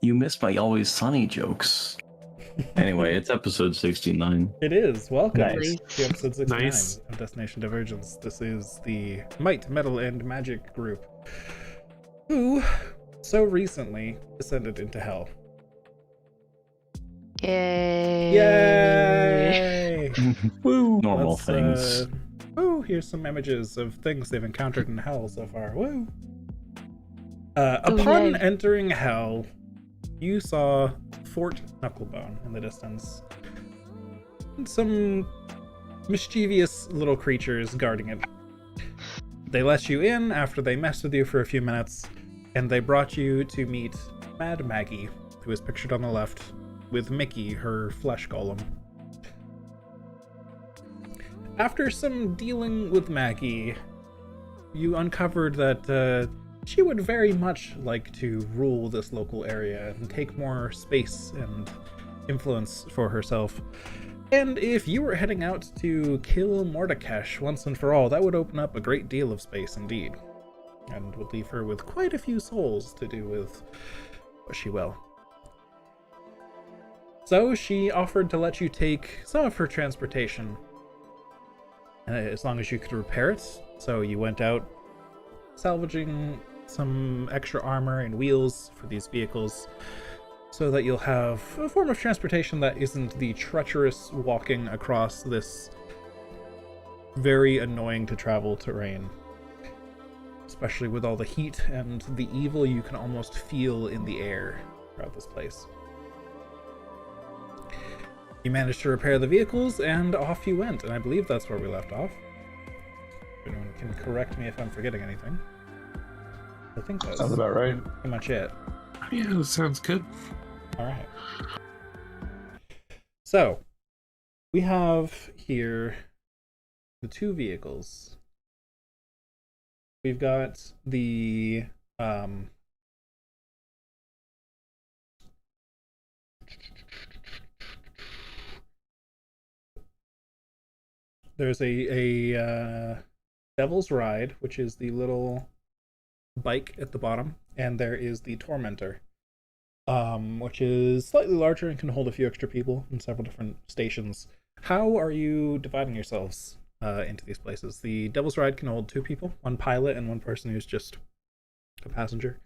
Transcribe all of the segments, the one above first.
You missed my Always Sunny jokes. Anyway, it's episode 69. It is. Welcome Nice. to episode 69 Nice. of Destination Divergence. This is the Might, Metal, and Magic group, who so recently descended into hell. Yay! Yay! Woo! Normal Let's, things. Here's some images of things they've encountered in hell so far. Woo! Upon yay. entering hell, you saw Fort Knucklebone in the distance. And some mischievous little creatures guarding it. They let you in after they messed with you for a few minutes, and they brought you to meet Mad Maggie, who is pictured on the left, with Mickey, her flesh golem. After some dealing with Maggie, you uncovered that she would very much like to rule this local area and take more space and influence for herself. And if you were heading out to kill Mordekash once and for all, that would open up a great deal of space indeed, and would leave her with quite a few souls to do with what she will. So she offered to let you take some of her transportation, as long as you could repair it. So you went out salvaging some extra armor and wheels for these vehicles, so that you'll have a form of transportation that isn't the treacherous walking across this very annoying to travel terrain, especially with all the heat and the evil you can almost feel in the air throughout this place. You managed to repair the vehicles, and off you went, and I believe that's where we left off. If anyone can correct me if I'm forgetting anything. I think that's Sounds about right. pretty much it. Yeah, that sounds good. All right. So, we have here the two vehicles. We've got the there's a Devil's Ride, which is the little bike at the bottom, and there is the Tormentor, which is slightly larger and can hold a few extra people in several different stations. How are you dividing yourselves into these places? The Devil's Ride can hold two people, one pilot and one person who's just a passenger.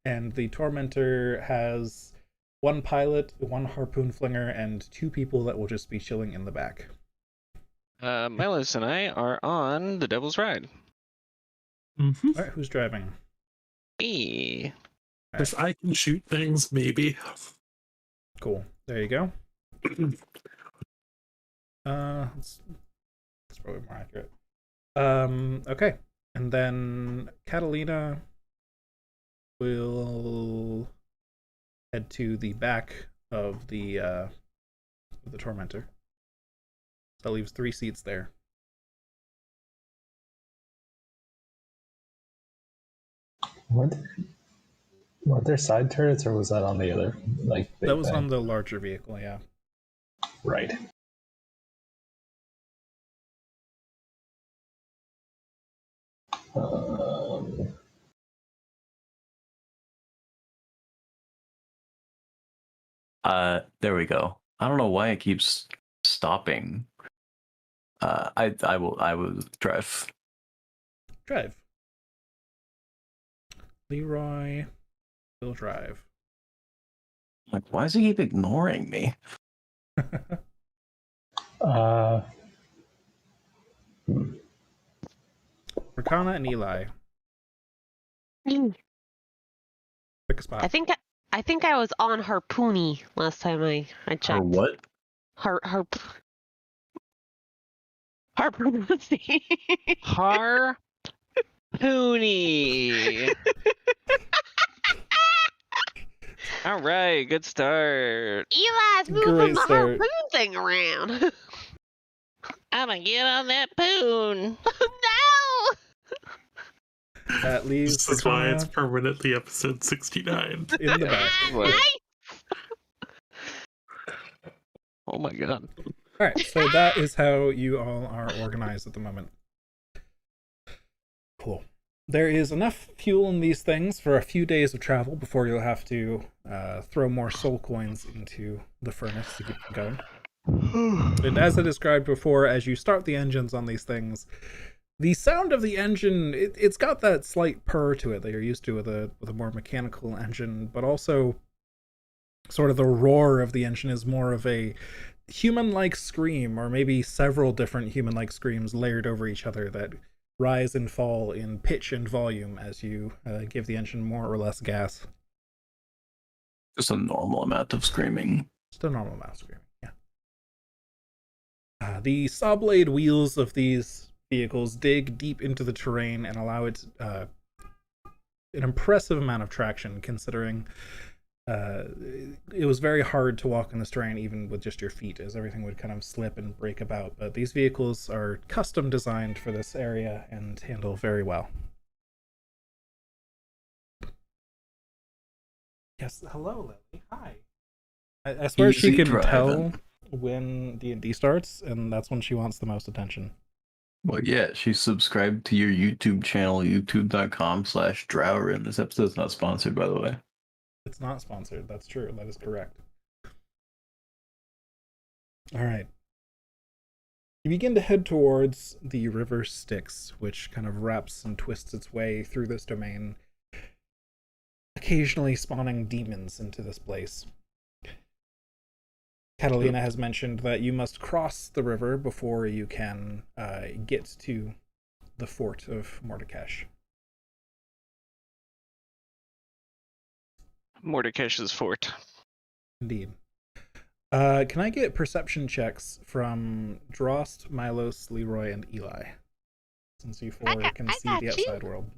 And the Tormentor has one pilot, one harpoon flinger, and two people that will just be chilling in the back. Milos and I are on the Devil's Ride. Mm-hmm. All right, who's driving? Me. If I can shoot things, maybe. Cool. There you go. That's probably more accurate. Okay. And then Catalina will head to the back of the Tormentor. That leaves 3 seats there. Weren't there side turrets, or was that on the other? Big That was thing? on the larger vehicle, yeah. Right. Um, There we go. I don't know why it keeps stopping. I will drive. Drive. Leroy will drive. Like, why does he keep ignoring me? Rakana and Eli. Pick a spot. I think I was on Harpoony last time I checked. Or what? Harpoony. Harpoony. All right, good start. Eli's moving Great the start. harpoon thing around. I'm gonna get on that poon. No! That leaves This is why it's Rakana permanently episode 69. in the back. What? Oh my god. Alright, so that is how you all are organized at the moment. Cool. there is enough fuel in these things for a few days of travel before you'll have to throw more soul coins into the furnace to keep them going. And as I described before, as you start the engines on these things, the sound of the engine, it's got that slight purr to it that you're used to with a more mechanical engine, but also sort of the roar of the engine is more of a human-like scream, or maybe several different human-like screams layered over each other that rise and fall in pitch and volume as you give the engine more or less gas. Just a normal amount of screaming. Just a normal amount of screaming, yeah. The saw blade wheels of these vehicles dig deep into the terrain and allow it an impressive amount of traction, considering it was very hard to walk in this terrain even with just your feet, as everything would kind of slip and break about. But these vehicles are custom designed for this area and handle very well. Yes, hello, Lily. Hi. I swear she Easy can driving. tell when D&D starts, and that's when she wants the most attention. Well, yeah, she's subscribed to your YouTube channel, youtube.com/Drower, and this episode's not sponsored, by the way. It's not sponsored. That's true. That is correct. All right. You begin to head towards the River Styx, which kind of wraps and twists its way through this domain, occasionally spawning demons into this place. Catalina has mentioned that you must cross the river before you can get to the fort of Mordekash. Mordekaiser's fort. Indeed. Can I get perception checks from Drost, Milos, Leroy, and Eli? Since you four can see the outside world.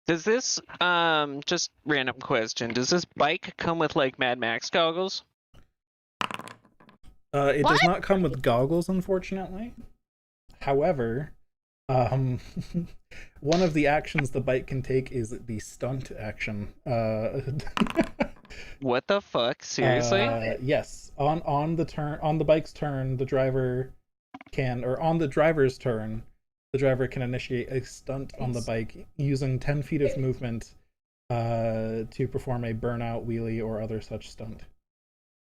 Does this just random question? Does this bike come with like Mad Max goggles? It What? does not come with goggles, unfortunately. However, one of the actions the bike can take is the stunt action. What the fuck? Seriously? Yes. On the bike's turn, the driver can, or on the driver's turn, the driver can initiate a stunt on the bike using 10 feet of movement to perform a burnout, wheelie, or other such stunt.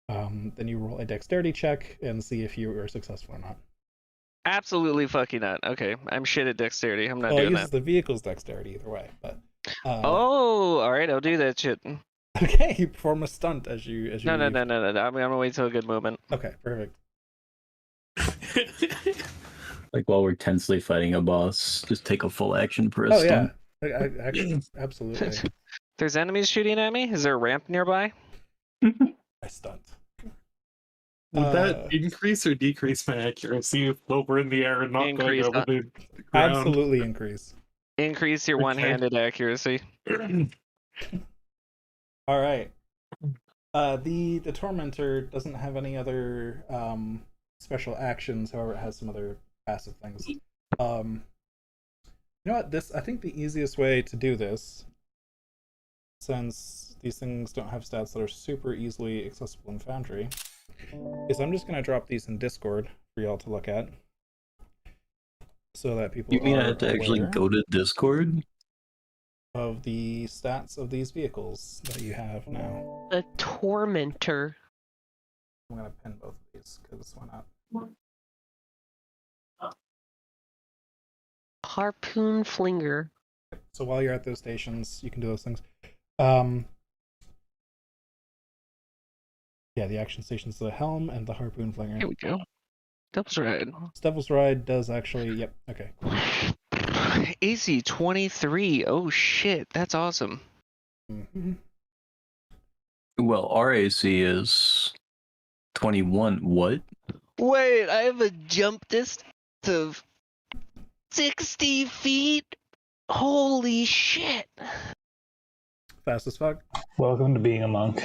Then you roll a dexterity check and see if you are successful or not. Absolutely fucking not. Okay, I'm shit at dexterity. I'm not Well, it doing uses that. the vehicle's dexterity either way, but Oh, all right, I'll do that shit. okay, you perform a stunt as you No. I'm gonna wait till a good moment. Okay, perfect. Like while we're tensely fighting a boss, just take a full action for a Oh yeah, stunt. actually, absolutely. There's enemies shooting at me. Is there a ramp nearby? I stunt. Would that increase or decrease my accuracy while we're in the air and not Increase, going over the ground? Absolutely increase. Increase your Okay. one-handed accuracy. All right. The Tormentor doesn't have any other special actions. However, it has some other passive things. You know what? I think the easiest way to do this, since these things don't have stats that are super easily accessible in Foundry, is I'm just going to drop these in Discord for y'all to look at, so that people You mean are I have to actually aware go to Discord? of the stats of these vehicles that you have now. The Tormentor. I'm going to pin both of these, because why not? Harpoon Flinger. So while you're at those stations, you can do those things. Yeah, the action stations, the helm and the harpoon flinger. Here we go. Devil's Ride. Devil's Ride does actually, yep, okay. AC 23. Oh shit, that's awesome. Mm-hmm. Well, RAC is 21. What? Wait, I have a jump distance of 60 feet? Holy shit. Fast as fuck. Welcome to being a monk.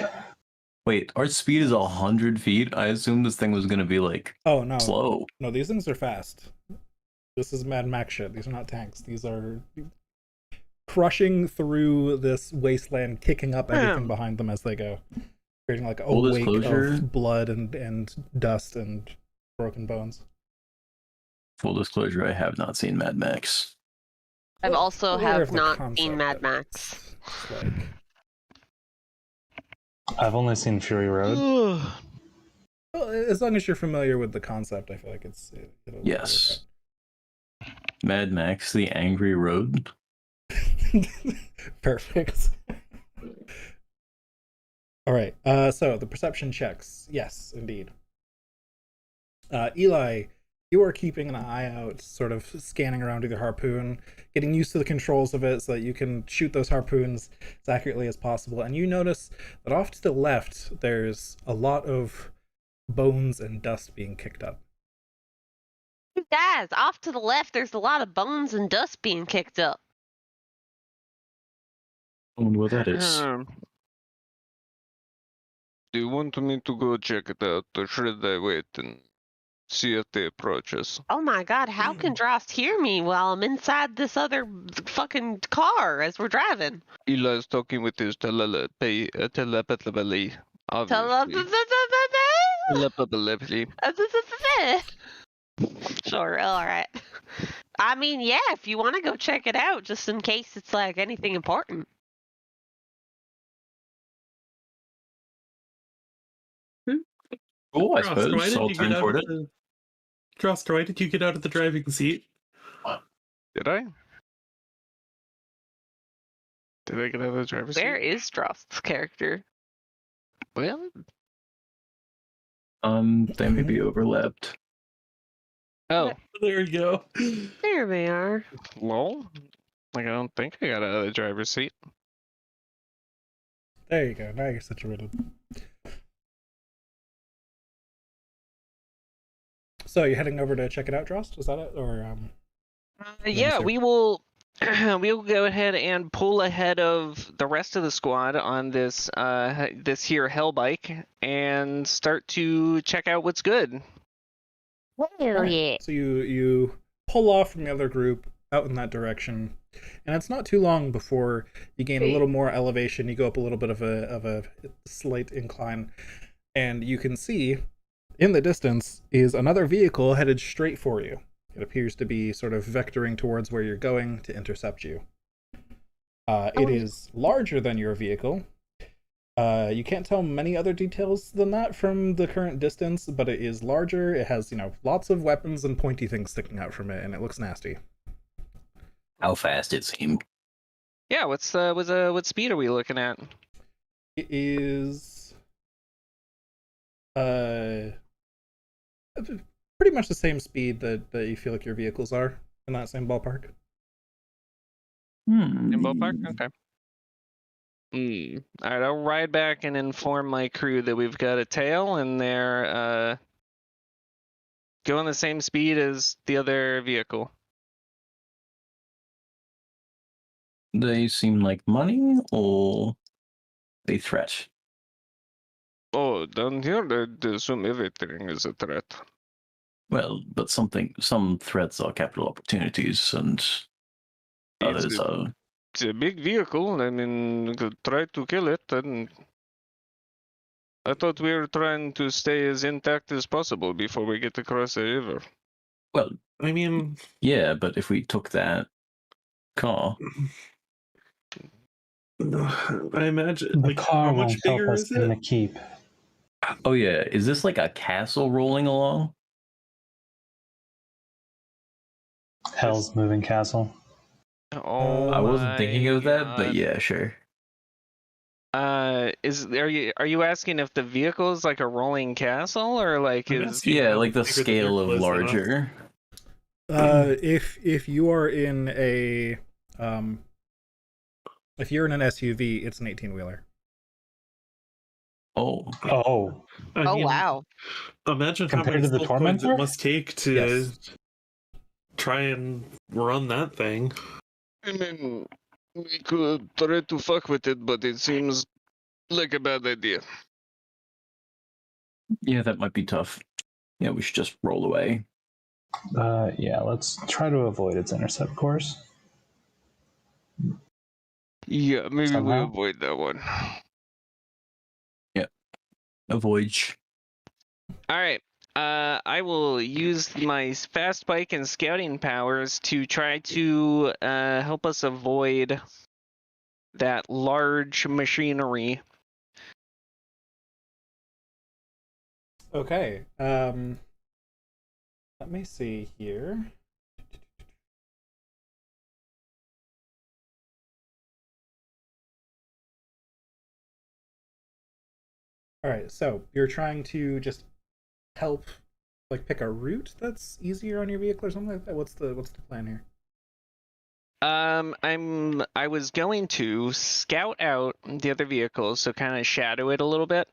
Wait, our speed is 100 feet? I assumed this thing was going to be, like, Oh, no. slow. No, these things are fast. This is Mad Max shit. These are not tanks. These are crushing through this wasteland, kicking up everything behind them as they go. Creating like a Full wake disclosure. of blood and dust and broken bones. Full disclosure, I have not seen Mad Max. I've also aware have of the not concept, seen Mad but Max. it's like, I've only seen Fury Road. well, as long as you're familiar with the concept, I feel like it'll Yes. Mad Max: The Angry Road. work out. Perfect. All right. So the perception checks. Yes, indeed. Eli, you are keeping an eye out, sort of scanning around with your harpoon, getting used to the controls of it so that you can shoot those harpoons as accurately as possible. And you notice that off to the left, there's a lot of bones and dust being kicked up. Guys, off to the left, there's a lot of bones and dust being kicked up. I wonder what that is. Do you want me to go check it out, or should I wait and see if they approach us? Oh my god, how can Drost hear me while I'm inside this other fucking car as we're driving? Eli's talking with his telepathy, obviously. Telepathy. Sure, alright. I mean, yeah, if you want to go check it out, just in case it's like anything important. Oh, I Drost, why suppose did I'll you turn get out toward of it. the... Drost, why did you get out of the driving seat? Did I? Did I get out of the driver's seat? Where is Drost's character? Well, They may be overlapped. oh, There you go. There they are. lol. Like, I don't think I got out of the driver's seat. There you go. Now you're situated. So you're heading over to check it out, Drost? Is that it? Or Yeah, sir. we will. We will go ahead and pull ahead of the rest of the squad on this this here hell bike and start to check out what's good. Hell Alright, yeah. So you pull off from the other group out in that direction, and it's not too long before you gain a little more elevation. You go up a little bit of a slight incline, and you can see in the distance is another vehicle headed straight for you. It appears to be sort of vectoring towards where you're going to intercept you. It is larger than your vehicle. You can't tell many other details than that from the current distance, but it is larger. It has, lots of weapons and pointy things sticking out from it, and it looks nasty. How fast it seemed. Yeah, what speed are we looking at? It is pretty much the same speed that you feel like your vehicles are in that same ballpark. In ballpark? Okay. Alright, I'll ride back and inform my crew that we've got a tail and they're going the same speed as the other vehicle. They seem like money or a threat. Oh, down here they assume everything is a threat. Well, but some threats are capital opportunities, and others are. It's a big vehicle. I mean, you could try to kill it, and I thought we were trying to stay as intact as possible before we get across the river. Well, I mean, yeah, but if we took that car, I imagine The like car how won't much help bigger us is in the it? keep. oh yeah, is this like a castle rolling along? Hell's moving castle. Oh, I wasn't thinking of that, God. but yeah, sure. Are you asking if the vehicle is like a rolling castle or like I'm is asking Yeah, how like the bigger the scale of vehicle is than us. larger. If you are in a if you're in an SUV, it's an 18-wheeler. Oh, Oh, I Oh mean, wow. imagine how Compared many to the skill points it Tormentor? must take to Yes. try and run that thing. I mean, we could try to fuck with it, but it seems like a bad idea. yeah, that might be tough. Yeah, we should just roll away. yeah, let's try to avoid its intercept course. Yeah, maybe we Somehow. avoid that one. Avoid. all right. I will use my fast bike and scouting powers to try to help us avoid that large machinery. Okay. Let me see here. All right, so you're trying to just help, like, pick a route that's easier on your vehicle or something like that. What's the plan here? I was going to scout out the other vehicles, so kind of shadow it a little bit,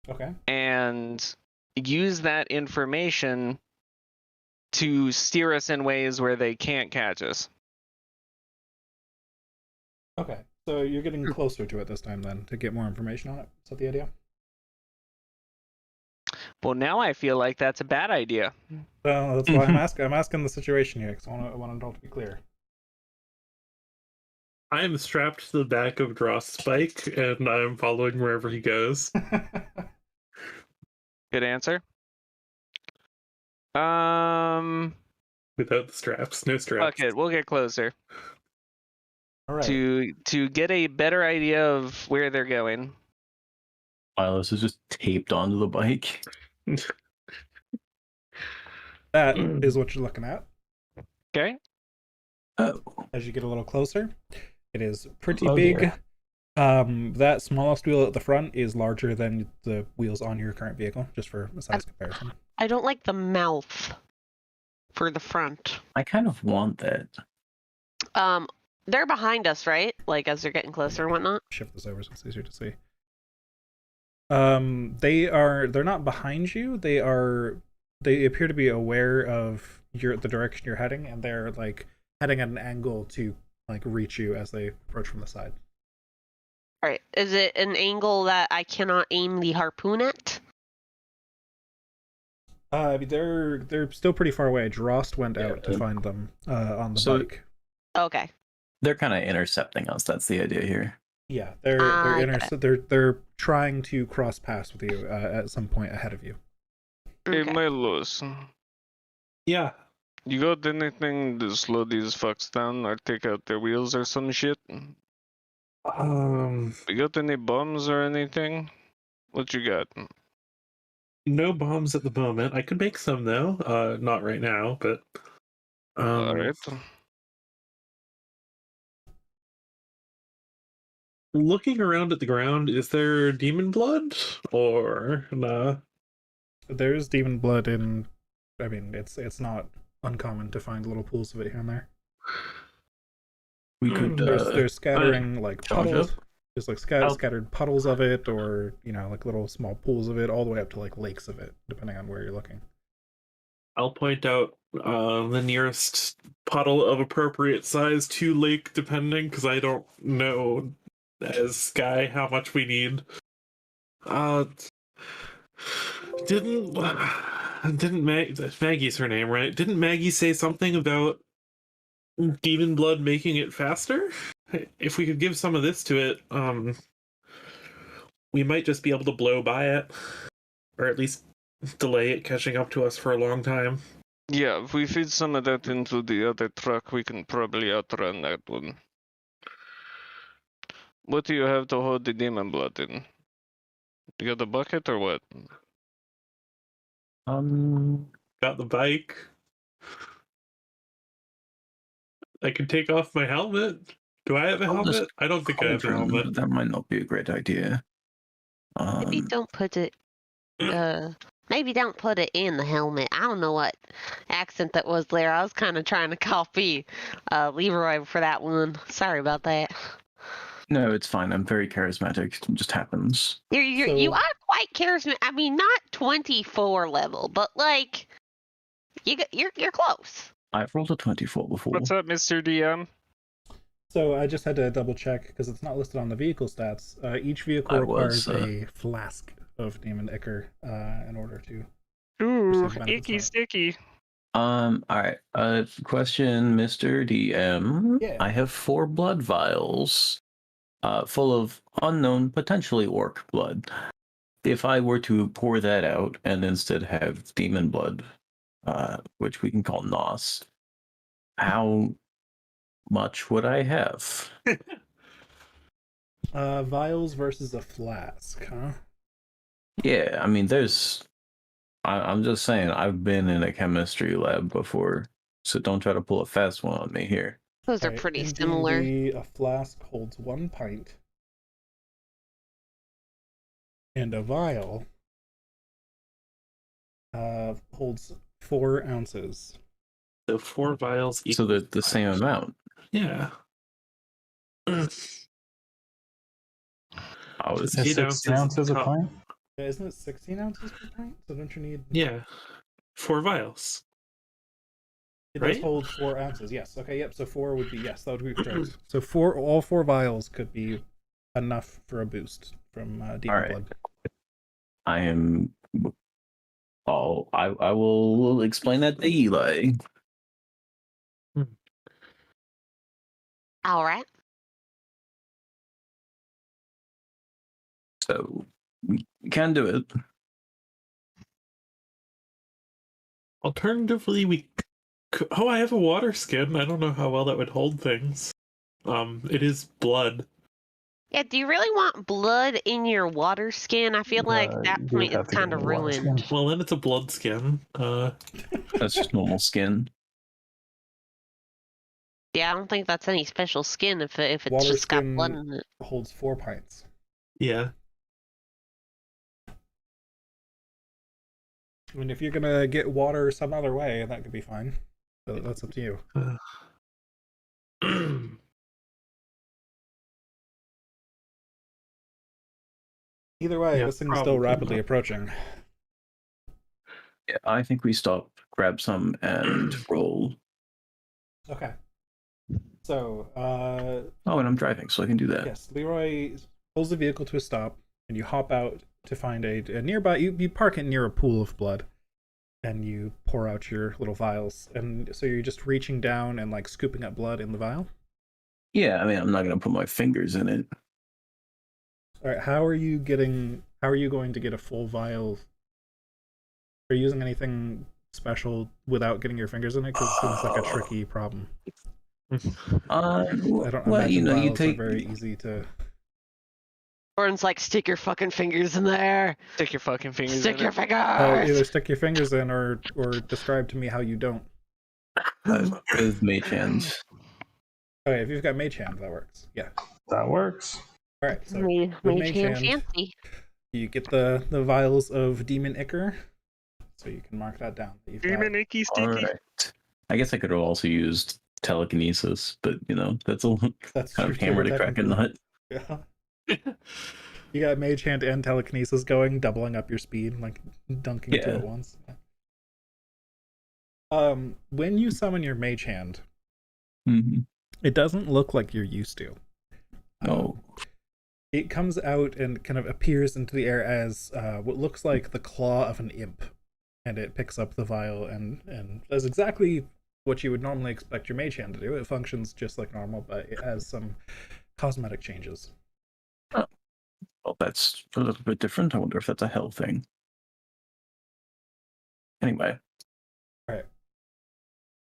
Okay. and use that information to steer us in ways where they can't catch us. Okay. So you're getting closer to it this time then to get more information on it. Is that the idea? Well, now I feel like that's a bad idea. Well, that's why I'm asking. I'm asking the situation here because I want it all to be clear. I am strapped to the back of Dross's bike, and I'm following wherever he goes. Good answer. Without the straps, no straps. Fuck it, we'll get closer All right. to get a better idea of where they're going. Milos is just taped onto the bike. That is what you're looking at. Okay. Oh, As you get a little closer, it is pretty Oh, big. dear. That smallest wheel at the front is larger than the wheels on your current vehicle, just for a size comparison. I don't like the mouth for the front. I kind of want that. They're behind us, right? Like as they're getting closer and whatnot. Shift this over so it's easier to see. They're not behind you. They appear to be aware of the direction you're heading, and they're like heading at an angle to like reach you as they approach from the side. All right. Is it an angle that I cannot aim the harpoon at? They're still pretty far away. Drost went out to find them on the bike. Okay. They're kind of intercepting us. That's the idea here. Yeah, they're trying to cross paths with you at some point ahead of you. Hey, Okay. Milos, Yeah. you got anything to slow these fucks down or take out their wheels or some shit? You got any bombs or anything? What you got? No bombs at the moment. I could make some though. Not right now, but Alright. looking around at the ground, is there demon blood or nah? There's demon blood in. I mean, it's not uncommon to find little pools of it here and there. We could. There's scattering like charge puddles. up. There's like I'll- scattered puddles of it, or like little small pools of it, all the way up to like lakes of it, depending on where you're looking. I'll point out the nearest puddle of appropriate size to lake, depending, because I don't know as Sky how much we need. Didn't Maggie's her name, right? Didn't Maggie say something about demon blood making it faster? If we could give some of this to it, we might just be able to blow by it, or at least delay it catching up to us for a long time. Yeah, if we feed some of that into the other truck, we can probably outrun that one. What do you have to hold the demon blood in? You got the bucket or what? Got the bike. I can take off my helmet. Do I have a I'll just helmet? I don't think I have a Cauldron, helmet. but that might not be a great idea. Maybe don't put it. Maybe don't put it in the helmet. I don't know what accent that was there. I was kind of trying to copy Leroy for that one. Sorry about that. No, it's fine. I'm very charismatic. It just happens. You So- are quite charismatic. I mean, not 24 level, but like you're close. I've rolled a 24 before. What's up, Mr. DM? So I just had to double check because it's not listed on the vehicle stats. Each vehicle I requires was, a flask of demon ichor in order to. Ooh, Receive benefits icky from it. sticky. All right. Question, Mr. DM. Yeah. I have 4 blood vials, full of unknown, potentially orc blood. if I were to pour that out and instead have demon blood, which we can call nos, how much would I have? Vials versus a flask, huh? Yeah, I mean, I'm just saying, I've been in a chemistry lab before, so don't try to pull a fast one on me here. Those are Right, pretty in similar. D&D, a flask holds 1 pint, and a vial holds 4 ounces. So 4 vials So equals they're the same amount. Yeah. I was, Is 8 16 ounces a cup. pint? Yeah, isn't it 16 ounces per pint? So don't you need... Yeah. 4 vials. It does right? hold 4 ounces, yes. Okay, yep, so 4 would be... Yes, that would be correct. So all 4 vials could be enough for a boost from Demon Alright. Blood. I am. I will explain that to Eli. All right. So we can do it. Alternatively, oh, I have a water skin. I don't know how well that would hold things. It is blood. Yeah, do you really want blood in your water skin? I feel like that You point is have to get kind a of water skin. ruined. Well, then it's a blood skin. That's just normal skin. Yeah, I don't think that's any special skin if it's Water just got skin blood in it. holds 4 pints. Yeah. I mean, if you're gonna get water some other way, that could be fine. But that's up to you. Either way, Yeah, this thing's still probably rapidly not. approaching. Yeah, I think we stop, grab some, and roll. Okay. So, Oh, and I'm driving, so I can do that. yes, Leroy pulls the vehicle to a stop, and you hop out to find a nearby. You park it near a pool of blood, and you pour out your little vials. And so you're just reaching down and like scooping up blood in the vial. Yeah, I mean, I'm not gonna put my fingers in it. All right. How are you going to get a full vial? Are you using anything special without getting your fingers in it? Because it seems like a tricky problem. I don't Well, imagine you vials take are very easy to. Orin's like, stick your fucking fingers in there. Stick your fucking fingers Stick in your it. fingers. Either stick your fingers in or describe to me how you don't. with mage hands. Okay, if you've got mage hand, that works. Yeah. That works. All right. So Mage with mage hand hand, fancy. you get the vials of demon ichor, so you can mark that down. That you've got. Demon icky sticky. All right. I guess I could have also used telekinesis, but that's a That's kind true of hammer too, to crack a technically. nut. Yeah. You got mage hand and telekinesis going, doubling up your speed, like dunking two Yeah. at once. When you summon your mage hand, Mhm. it doesn't look like you're used to. Oh, It comes out and kind of appears into the air as what looks like the claw of an imp, and it picks up the vial and does exactly what you would normally expect your mage hand to do. It functions just like normal, but it has some cosmetic changes. well, that's a little bit different. I wonder if that's a hell thing. Anyway,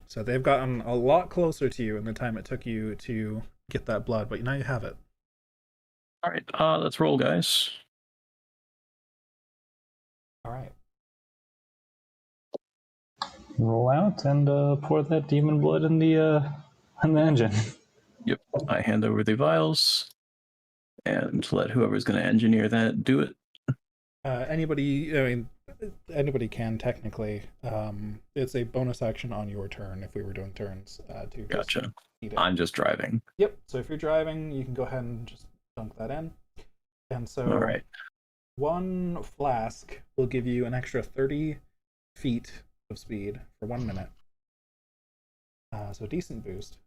So they've gotten a lot closer to you in the time it took you to get that blood, but now you have it. all right. Let's roll, guys. All right. Roll out and pour that demon blood in the engine. Yep. I hand over the vials and let whoever's going to engineer that do it. Anybody can technically. It's a bonus action on your turn if we were doing turns. To just Gotcha. eat it. I'm just driving. Yep. So if you're driving, you can go ahead and just dunk that in. And so All right. one flask will give you an extra 30 feet of speed for 1 minute. So decent boost.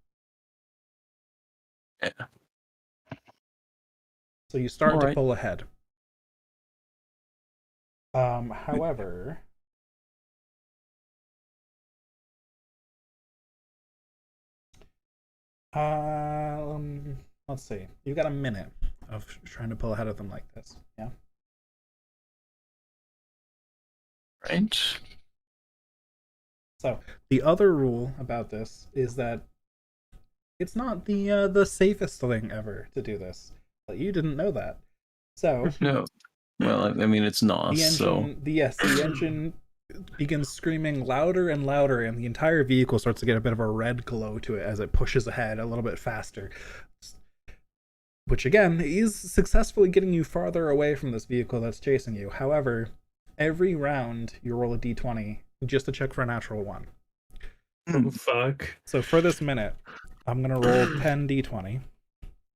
Yeah. So you start All to right. pull ahead. However, let's see. You've got a minute of trying to pull ahead of them like this. Yeah. Right. So the other rule about this is that it's not the safest thing ever to do this. But you didn't know that. So No. Well, I mean, it's NOS, the engine, the engine begins screaming louder and louder, and the entire vehicle starts to get a bit of a red glow to it as it pushes ahead a little bit faster. Which again is successfully getting you farther away from this vehicle that's chasing you. However, every round you roll a d20 just to check for a natural one. Oh, fuck. So for this minute, I'm gonna roll 10 d20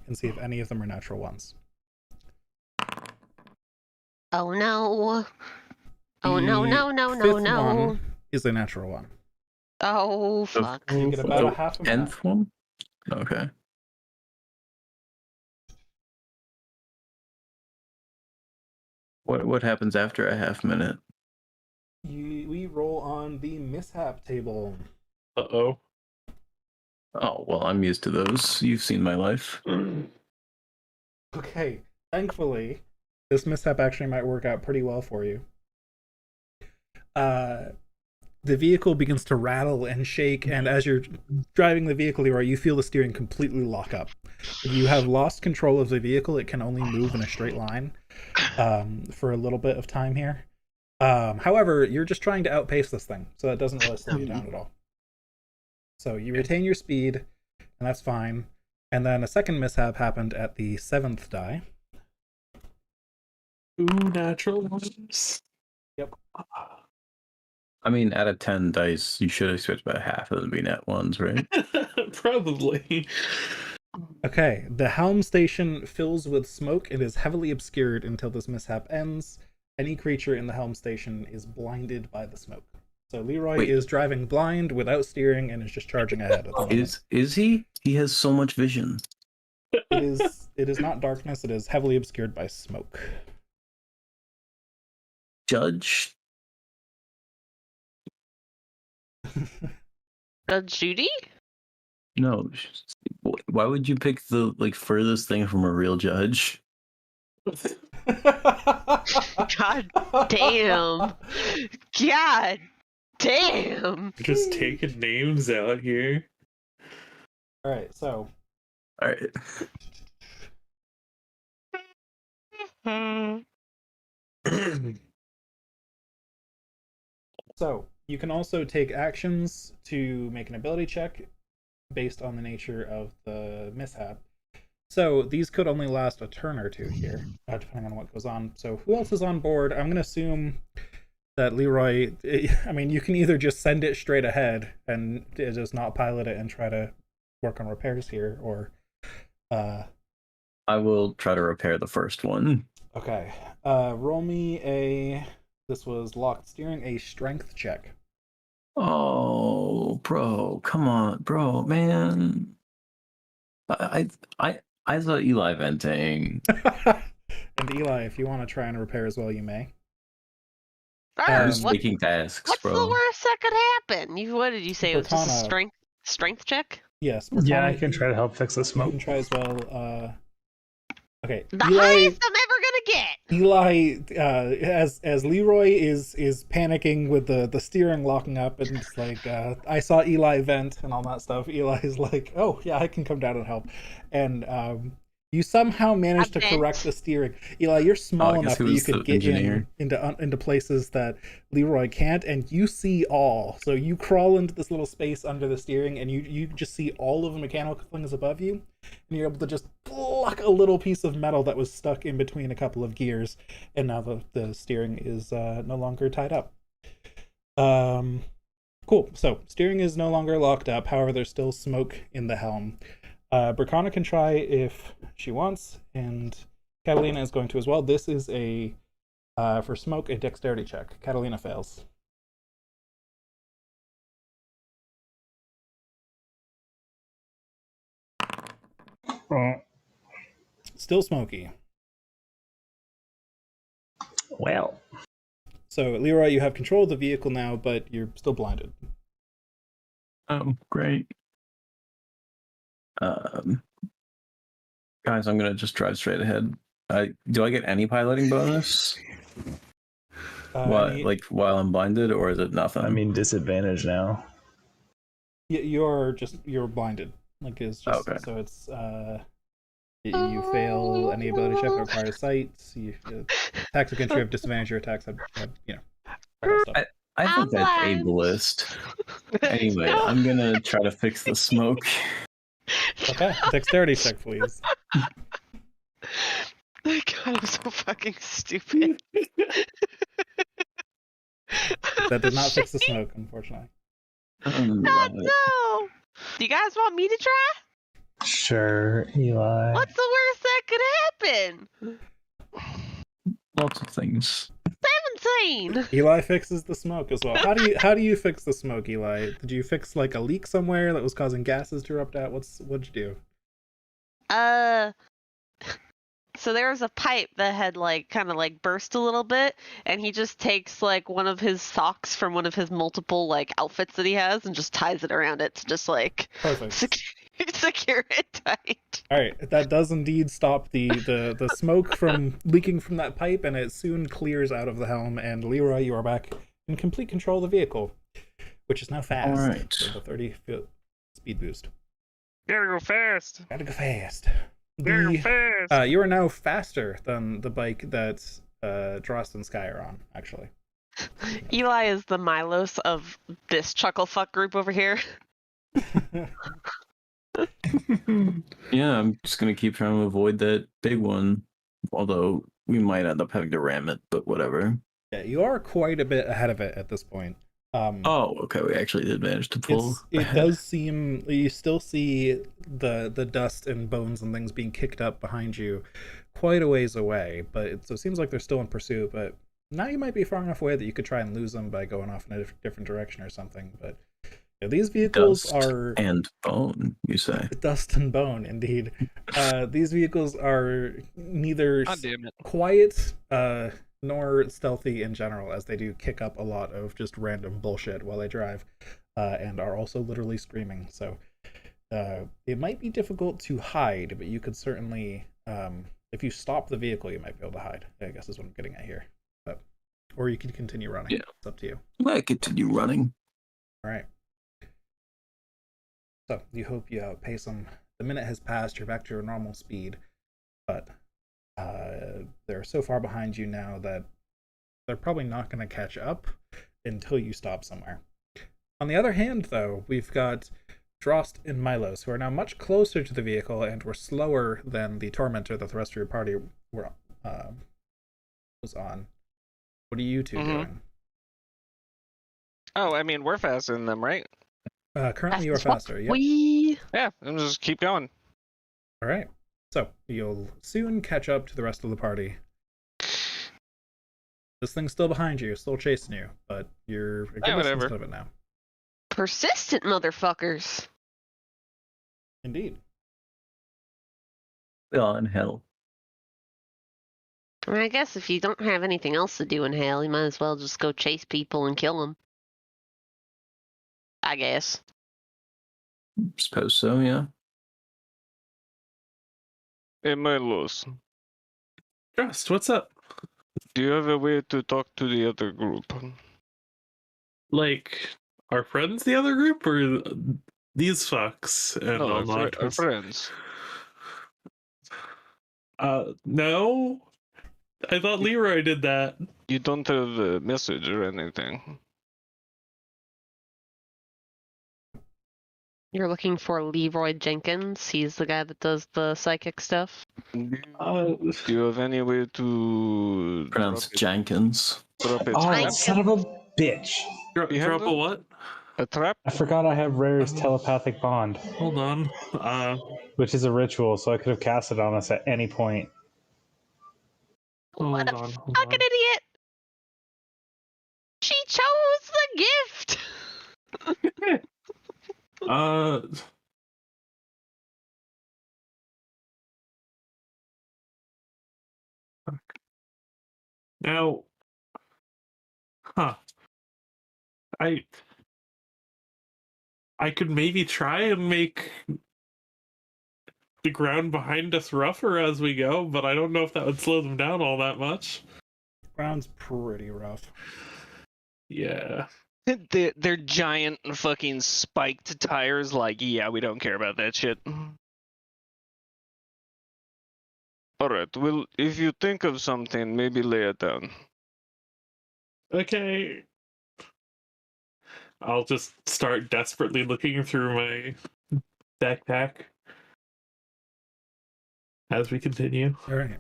and see if any of them are natural ones. Oh no. Oh no, The no, no, no, fifth no. one is a natural one. Oh fuck. You get about a The half a minute. 10th one? Okay. What happens after a half minute? We roll on the mishap table. Uh-oh. Oh, well, I'm used to those. You've seen my life. Okay, thankfully, this mishap actually might work out pretty well for you. The vehicle begins to rattle and shake, and as you're driving the vehicle, Leroy, you feel the steering completely lock up. You have lost control of the vehicle. It can only move in a straight line for a little bit of time here. However, you're just trying to outpace this thing, so that doesn't really slow you down at all. So you retain your speed, and that's fine. And then a second mishap happened at the 7th die. 2 natural ones. Yep. I mean, out of 10 dice, you should expect about half of them to be net ones, right? Probably. Okay, the helm station fills with smoke and is heavily obscured until this mishap ends. Any creature in the helm station is blinded by the smoke. So Leroy is driving blind without steering and is just charging ahead at the moment. Is he? He has so much vision. It is not darkness, it is heavily obscured by smoke. Judge? Judge Judy? No. Why would you pick the furthest thing from a real judge? God damn. God damn. Just taking names out here. Alright, so All right. So, you can also take actions to make an ability check based on the nature of the mishap. So, these could only last a turn or two here, depending on what goes on. So, who else is on board? I'm going to assume that Leroy, I mean, you can either just send it straight ahead and just not pilot it and try to work on repairs here, or... I will try to repair the first one. Okay. Roll me a... This was locked steering, a strength check. Oh, bro, come on, bro, man. I thought Eli venting. And Eli, if you want to try and repair as well, you may. Who's What, making tasks, what's bro? the worst that could happen? What did you say? It was just a Cortana. strength check? Yes. Yeah, I Cortana, can try to help fix the you smoke. can try as well. Okay. The highest I'm ever gonna get. Eli, as Leroy is panicking with the steering locking up, and it's like, I saw Eli vent and all that stuff. Eli's like, oh yeah, I can come down and help, and you somehow managed to correct the steering. Eli, you're small enough that you could get into places that Leroy can't, and you see all. So you crawl into this little space under the steering, and you just see all of the mechanical things above you, and you're able to just pluck a little piece of metal that was stuck in between a couple of gears, and now the steering is no longer tied up. Cool. So steering is no longer locked up. However, there's still smoke in the helm. Bracana can try if she wants, and Catalina is going to as well. This is a for smoke, a dexterity check. Catalina fails. Still smoky. Well, So Leroy, you have control of the vehicle now, but you're still blinded. Oh, great. Guys, I'm gonna just drive straight ahead. Do I get any piloting bonus? What, like while I'm blinded, or is it nothing? I mean, disadvantage now. You're blinded. Like it's just Okay. so it's you fail any ability check that requires sight. You attacks against you have disadvantage. Your attacks have stuff. I think I'm that's blind. ableist. Anyway, No. I'm gonna try to fix the smoke. Okay, dexterity check, please. My God, I'm so fucking stupid. That did not fix the smoke, unfortunately. God, no. Do you guys want me to try? Sure, Eli. What's the worst that could happen? Lots of things. 17. Eli fixes the smoke as well. How do you fix the smoke, Eli? Did you fix like a leak somewhere that was causing gases to erupt out? What'd you do? So there was a pipe that had like kind of like burst a little bit, and he just takes like one of his socks from one of his multiple like outfits that he has and just ties it around it to just like Perfect. secure it tight. All right, that does indeed stop the smoke from leaking from that pipe, and it soon clears out of the helm. And Leroy, you are back in complete control of the vehicle, which is now fast. All right. With a 30-foot speed boost. Gotta go fast. Gotta go fast. Gotta go fast. You are now faster than the bike that Drost and Sky are on, actually. Eli is the Milos of this chucklefuck group over here. Yeah, I'm just gonna keep trying to avoid that big one. Although we might end up having to ram it, but whatever. Yeah, you are quite a bit ahead of it at this point. Oh, okay. We actually did manage to pull. It does seem you still see the dust and bones and things being kicked up behind you, quite a ways away. But so it seems like they're still in pursuit. But now you might be far enough away that you could try and lose them by going off in a different direction or something. But yeah, these vehicles Dust are and bone. You say? dust and bone, indeed. These vehicles are neither God damn it. quiet nor stealthy in general, as they do kick up a lot of just random bullshit while they drive, and are also literally screaming. So it might be difficult to hide, but you could certainly, if you stop the vehicle, you might be able to hide, I guess is what I'm getting at here. Or you can continue running. Yeah. It's up to you. I continue running. All right. So you hope you outpace them. The minute has passed, you're back to your normal speed, but they're so far behind you now that they're probably not going to catch up until you stop somewhere. On the other hand, though, we've got Drost and Milos, who are now much closer to the vehicle and were slower than the Tormentor that the rest of your party was on. What are you two doing? Oh, I mean, we're faster than them, right? Currently, you are faster. Yep. Yeah, and just keep going. All right. So you'll soon catch up to the rest of the party. This thing's still behind you, still chasing you, but you're a good distance whatever. ahead of it now. Persistent motherfuckers. Indeed. Oh, in hell. I mean, I guess if you don't have anything else to do in hell, you might as well just go chase people and kill them. I guess. Suppose so. Yeah. Hey, Milos, Trust, what's up? do you have a way to talk to the other group? Like, our friends, the other group, or these fucks? And No, I'll nod our towards- friends. No. I thought Leroy did that. You don't have a message or anything. You're looking for Leroy Jenkins. He's the guy that does the psychic stuff. Do you have any way to Pronounced Jenkins. drop a Oh, trap? son of a bitch! Drop You have a that? what? A trap? I forgot I have Rare's telepathic bond, Hold on. which is a ritual, so I could have cast it on us at any point. Hold What a on. fucking idiot! She chose the gift! Now, I could maybe try and make the ground behind us rougher as we go, but I don't know if that would slow them down all that much. Ground's pretty rough. Yeah. Their giant fucking spiked tires, like, yeah, we don't care about that shit. Alright, well, if you think of something, maybe lay it down. Okay. I'll just start desperately looking through my backpack as we continue. All right.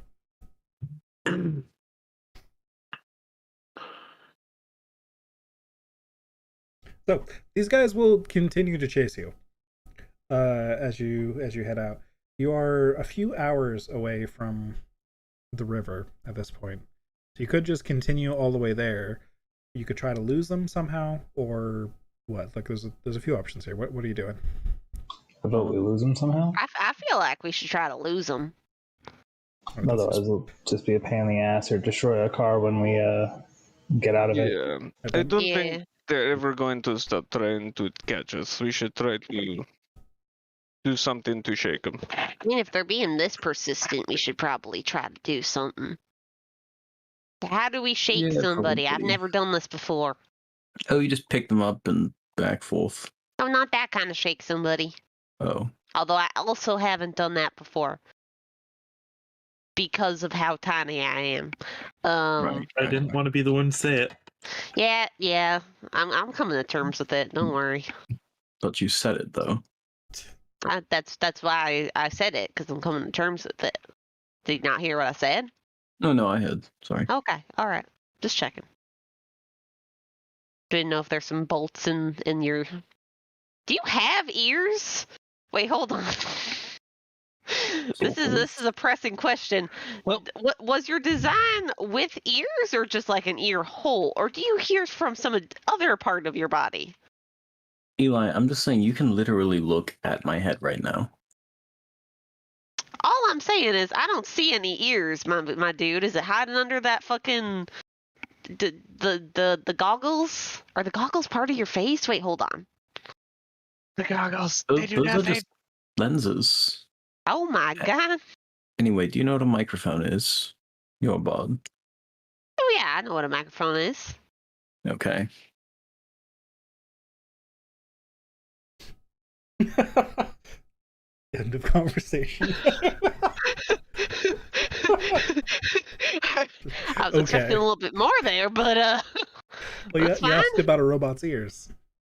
So these guys will continue to chase you as you head out. You are a few hours away from the river at this point, so you could just continue all the way there. You could try to lose them somehow, or what? Like there's a few options here. What are you doing? How about we lose him somehow? I feel like we should try to lose them. Otherwise, it'll just be a pain in the ass or destroy a car when we get out of it. Yeah, Okay. I don't Yeah. think they're ever going to stop trying to catch us. We should try to do something to shake them. I mean, if they're being this persistent, we should probably try to do something. How do we shake Yeah, somebody? I've probably. never done this before. Oh, you just pick them up and back forth. I'm not that kind of shake somebody. Oh. Although I also haven't done that before. Because of how tiny I am. Right. I didn't want to be the one to say it. Yeah. I'm coming to terms with it. Don't worry. But you said it, though. That's why I said it, because I'm coming to terms with it. Did you not hear what I said? No, I had. Sorry. Okay, all right. Just checking. Didn't know if there's some bolts in your. Do you have ears? Wait, hold on. This is a pressing question. Well- What was your design with ears, or just like an ear hole, or do you hear from some other part of your body? Eli, I'm just saying you can literally look at my head right now. All I'm saying is I don't see any ears, my dude. Is it hiding under that fucking the goggles? Are the goggles part of your face? Wait, hold on. The goggles, Those, they do those are nothing. just lenses. Oh my god. Anyway, do you know what a microphone is? You're Bob. Oh yeah, I know what a microphone is. Okay. End of conversation. I was expecting a little bit more there, but Well, that's you fine. asked about a robot's ears,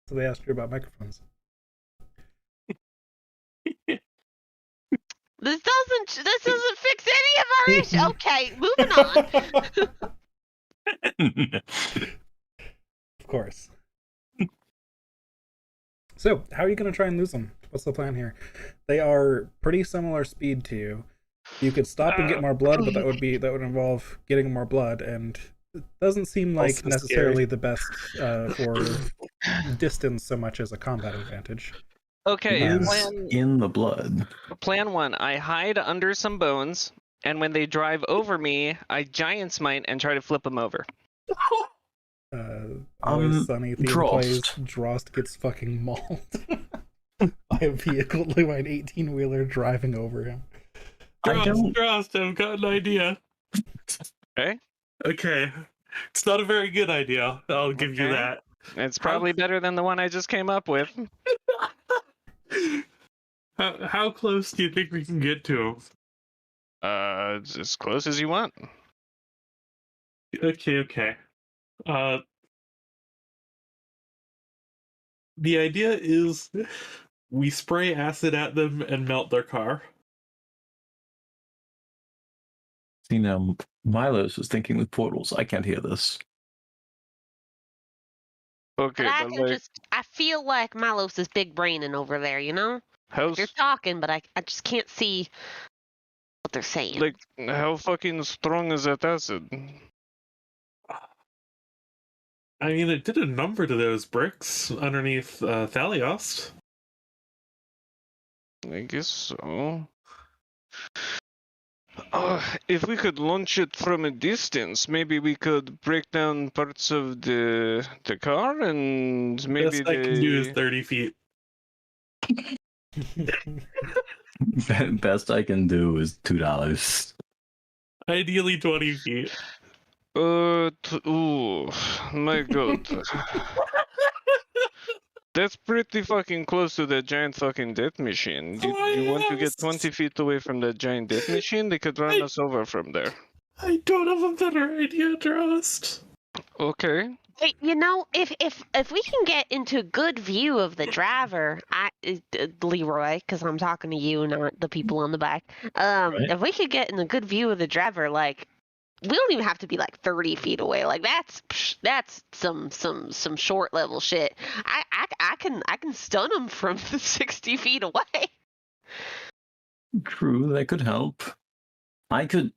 so they asked you about microphones. This doesn't fix any of our issues. Okay, moving on. Of course. So, how are you going to try and lose them? What's the plan here? They are pretty similar speed to you. You could stop and get more blood, but that would involve getting more blood, and it doesn't seem like Also necessarily the best for distance so much as a combat advantage. Okay, Is- In the blood. plan one. I hide under some bones, and when they drive over me, I giant smite and try to flip them over. Always Sunny theme Drost. plays. Drost gets fucking mauled by a vehicle, like by an 18-wheeler driving over him. I don't. Drost, I've got an idea. Okay. Okay. It's not a very good idea. I'll give you Okay. that. It's probably better than the one I just came up with. How close do you think we can get to him? It's as close as you want. Okay. The idea is we spray acid at them and melt their car. See, now, Milos was thinking with portals. I can't hear this. Okay, But I but can like, I feel like Milos is big braining over there, you know? how They're talking, but I just can't see what they're saying. like how fucking strong is that acid? I mean, it did a number to those bricks underneath Thaliost. I guess so. If we could launch it from a distance, maybe we could break down parts of the car, and maybe Best I can do is they. 30 feet. Best I can do is $2. Ideally 20 feet. Ooh, my god. That's pretty fucking close to that giant fucking death machine. You want to get 20 feet away from that giant death machine? They could run us over from there. I don't have a better idea, Drost. Okay. Hey, you know, if we can get into good view of the driver, Leroy, because I'm talking to you, not the people on the back. Right. If we could get in a good view of the driver, like we don't even have to be like 30 feet away. Like that's some short level shit. I can stun him from 60 feet away. True, that could help. I could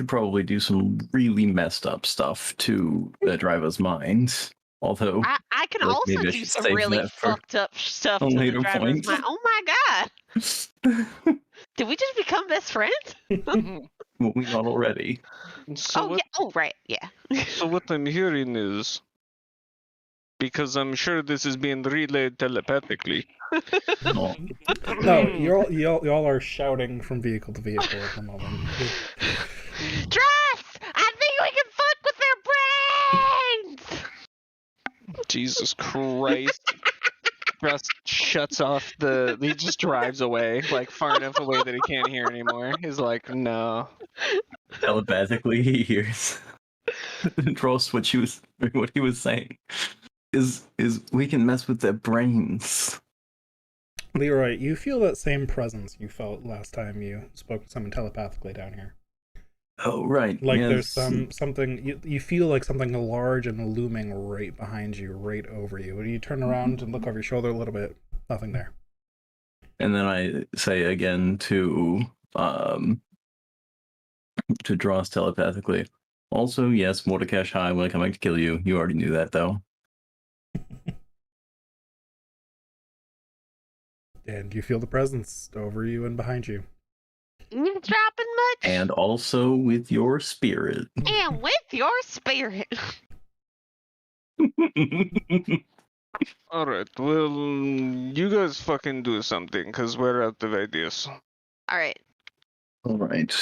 probably do some really messed up stuff to the driver's mind. Although I can like, also maybe I do should some save really that for fucked up stuff a to the later driver's point. mind. Oh my god! Did we just become best friends? Well, we not already. So Oh what, yeah. Oh right. Yeah. so what I'm hearing is, because I'm sure this is being relayed telepathically. No. No, y'all are shouting from vehicle to vehicle at the moment. Trust! I think we can fuck with their brains! Jesus Christ. Russ shuts off he just drives away, like far enough away that he can't hear anymore. He's like, no. Telepathically, he hears Drost what he was saying is we can mess with their brains. Leroy, you feel that same presence you felt last time you spoke to someone telepathically down here. Oh right, Like yes. there's something you feel like something large and looming right behind you, right over you. When you turn around and look over your shoulder a little bit, nothing there. And then I say again to Dross telepathically. Also, yes, Mordekash High when coming to kill you. You already knew that though. And you feel the presence over you and behind you. You dropping much? And also with your spirit. And with your spirit. Alright, well, you guys fucking do something, because we're out of ideas. Alright. All right.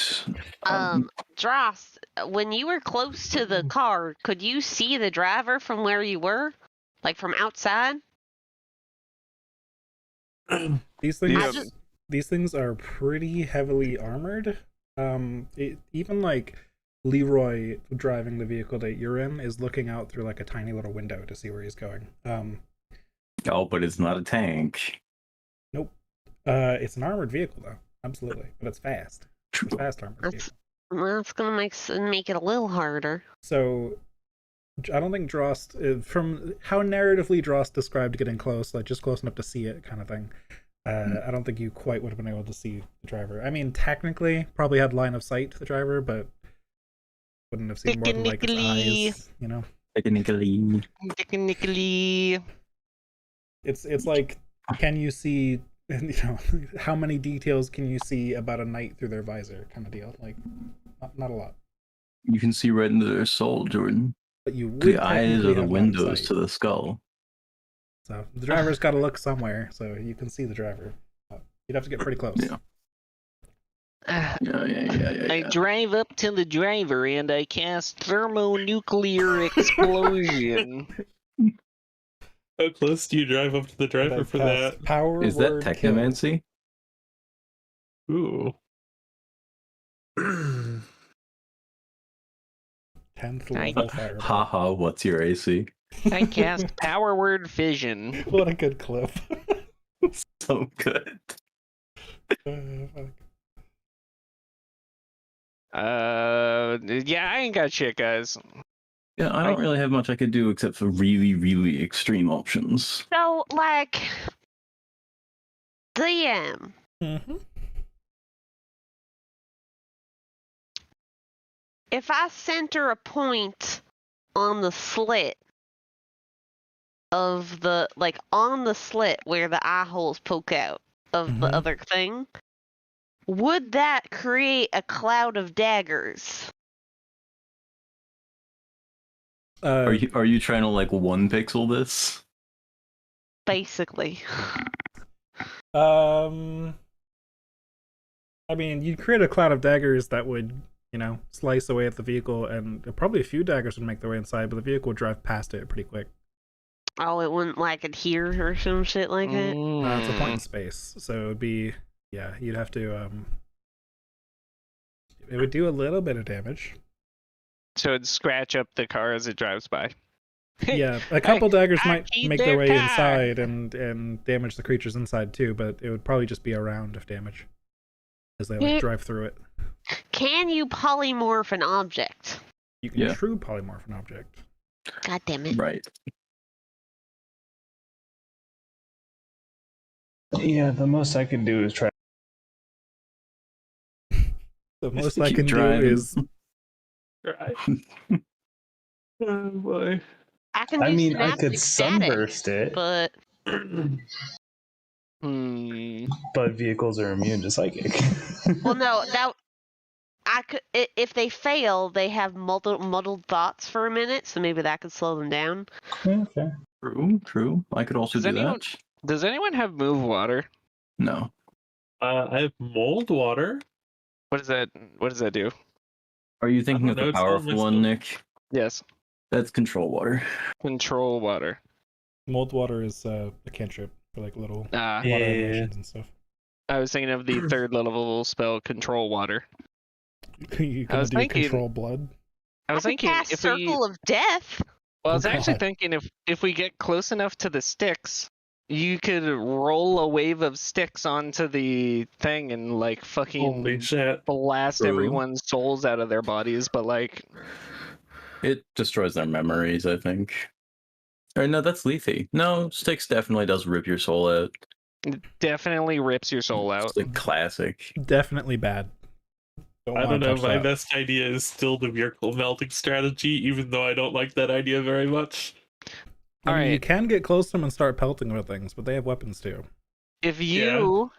Dross, when you were close to the car, could you see the driver from where you were? Like from outside? These things, Yeah. these things are pretty heavily armored. Even like Leroy driving the vehicle that you're in is looking out through like a tiny little window to see where he's going. Oh, but it's not a tank. Nope. It's an armored vehicle though, absolutely, but it's fast. It's a fast armored vehicle. That's gonna make it a little harder. So I don't think Drost, from how narratively Drost described getting close, like just close enough to see it kind of thing, I don't think you quite would have been able to see the driver. I mean, technically, probably had line of sight to the driver, but wouldn't have seen more than like its eyes, you know? Technically. It's like, can you see, you know, how many details can you see about a knight through their visor kind of deal? Like, not a lot. You can see right into their soul, Jordan. But you would The eyes technically are the have line of windows sight. to the skull. So the driver's got to look somewhere, so you can see the driver. You'd have to get pretty close. Yeah. Yeah. I drive up to the driver and I cast thermonuclear explosion. How close do you drive up to the driver for that? Power Is that word technomancy? Ooh. 10th I- level fireball. Haha, what's your AC? I cast power word fission. What a good clip. So good. Fuck. Yeah, I ain't got shit, guys. Yeah, I don't really have much I could do except for really, really extreme options. So, like, DM, Mm-hmm. if I center a point on the slit of the, like, on the slit where the eye holes poke out of the Mhm. other thing, would that create a cloud of daggers? Are you trying to like 1 pixel this? Basically. I mean, you'd create a cloud of daggers that would slice away at the vehicle, and probably a few daggers would make their way inside, but the vehicle would drive past it pretty quick. Oh, it wouldn't like adhere or some shit like that. It's a point in space, so it would be you'd have to it would do a little bit of damage. So it'd scratch up the car as it drives by. Yeah, a couple daggers I might keep make their their way car. inside and damage the creatures inside too, but it would probably just be a round of damage as they Yeah. drive through it. Can you polymorph an object? You can Yeah. true polymorph an object. God damn it. Right. Yeah, the most I can do is try. The most Keep I can driving. do is Right. Oh boy. I can do I mean, I synaptic could static, sunburst it, but but vehicles are immune to psychic. well, no, that I could. If they fail, they have muddled thoughts for a minute, so maybe that could slow them down. Okay. True. I could also Does do anyone- that. Does anyone have move water? No. I have mold water. What does that do? Are you thinking don't of the know, it's all powerful mixed one, up. Nick? Yes. That's control water. Control water. mold water is a cantrip for like little water Yeah. animations and stuff. I was thinking of the third level spell, control water. You I can was do thinking- control blood. I was can thinking cast if Circle of Death. Well, I was Oh, actually God. thinking if we get close enough to the sticks, you could roll a wave of sticks onto the thing and like Holy fucking shit. blast True. everyone's souls out of their bodies, but like It destroys their memories, I think. Or no, that's Lethe. No, Styx definitely does rip your soul out. it definitely rips your soul out. It's like classic. Definitely bad. I wanna don't know. touch My that. best idea is still the vehicle melting strategy, even though I don't like that idea very much. I mean, you Alright. can get close to them and start pelting with things, but they have weapons too. If you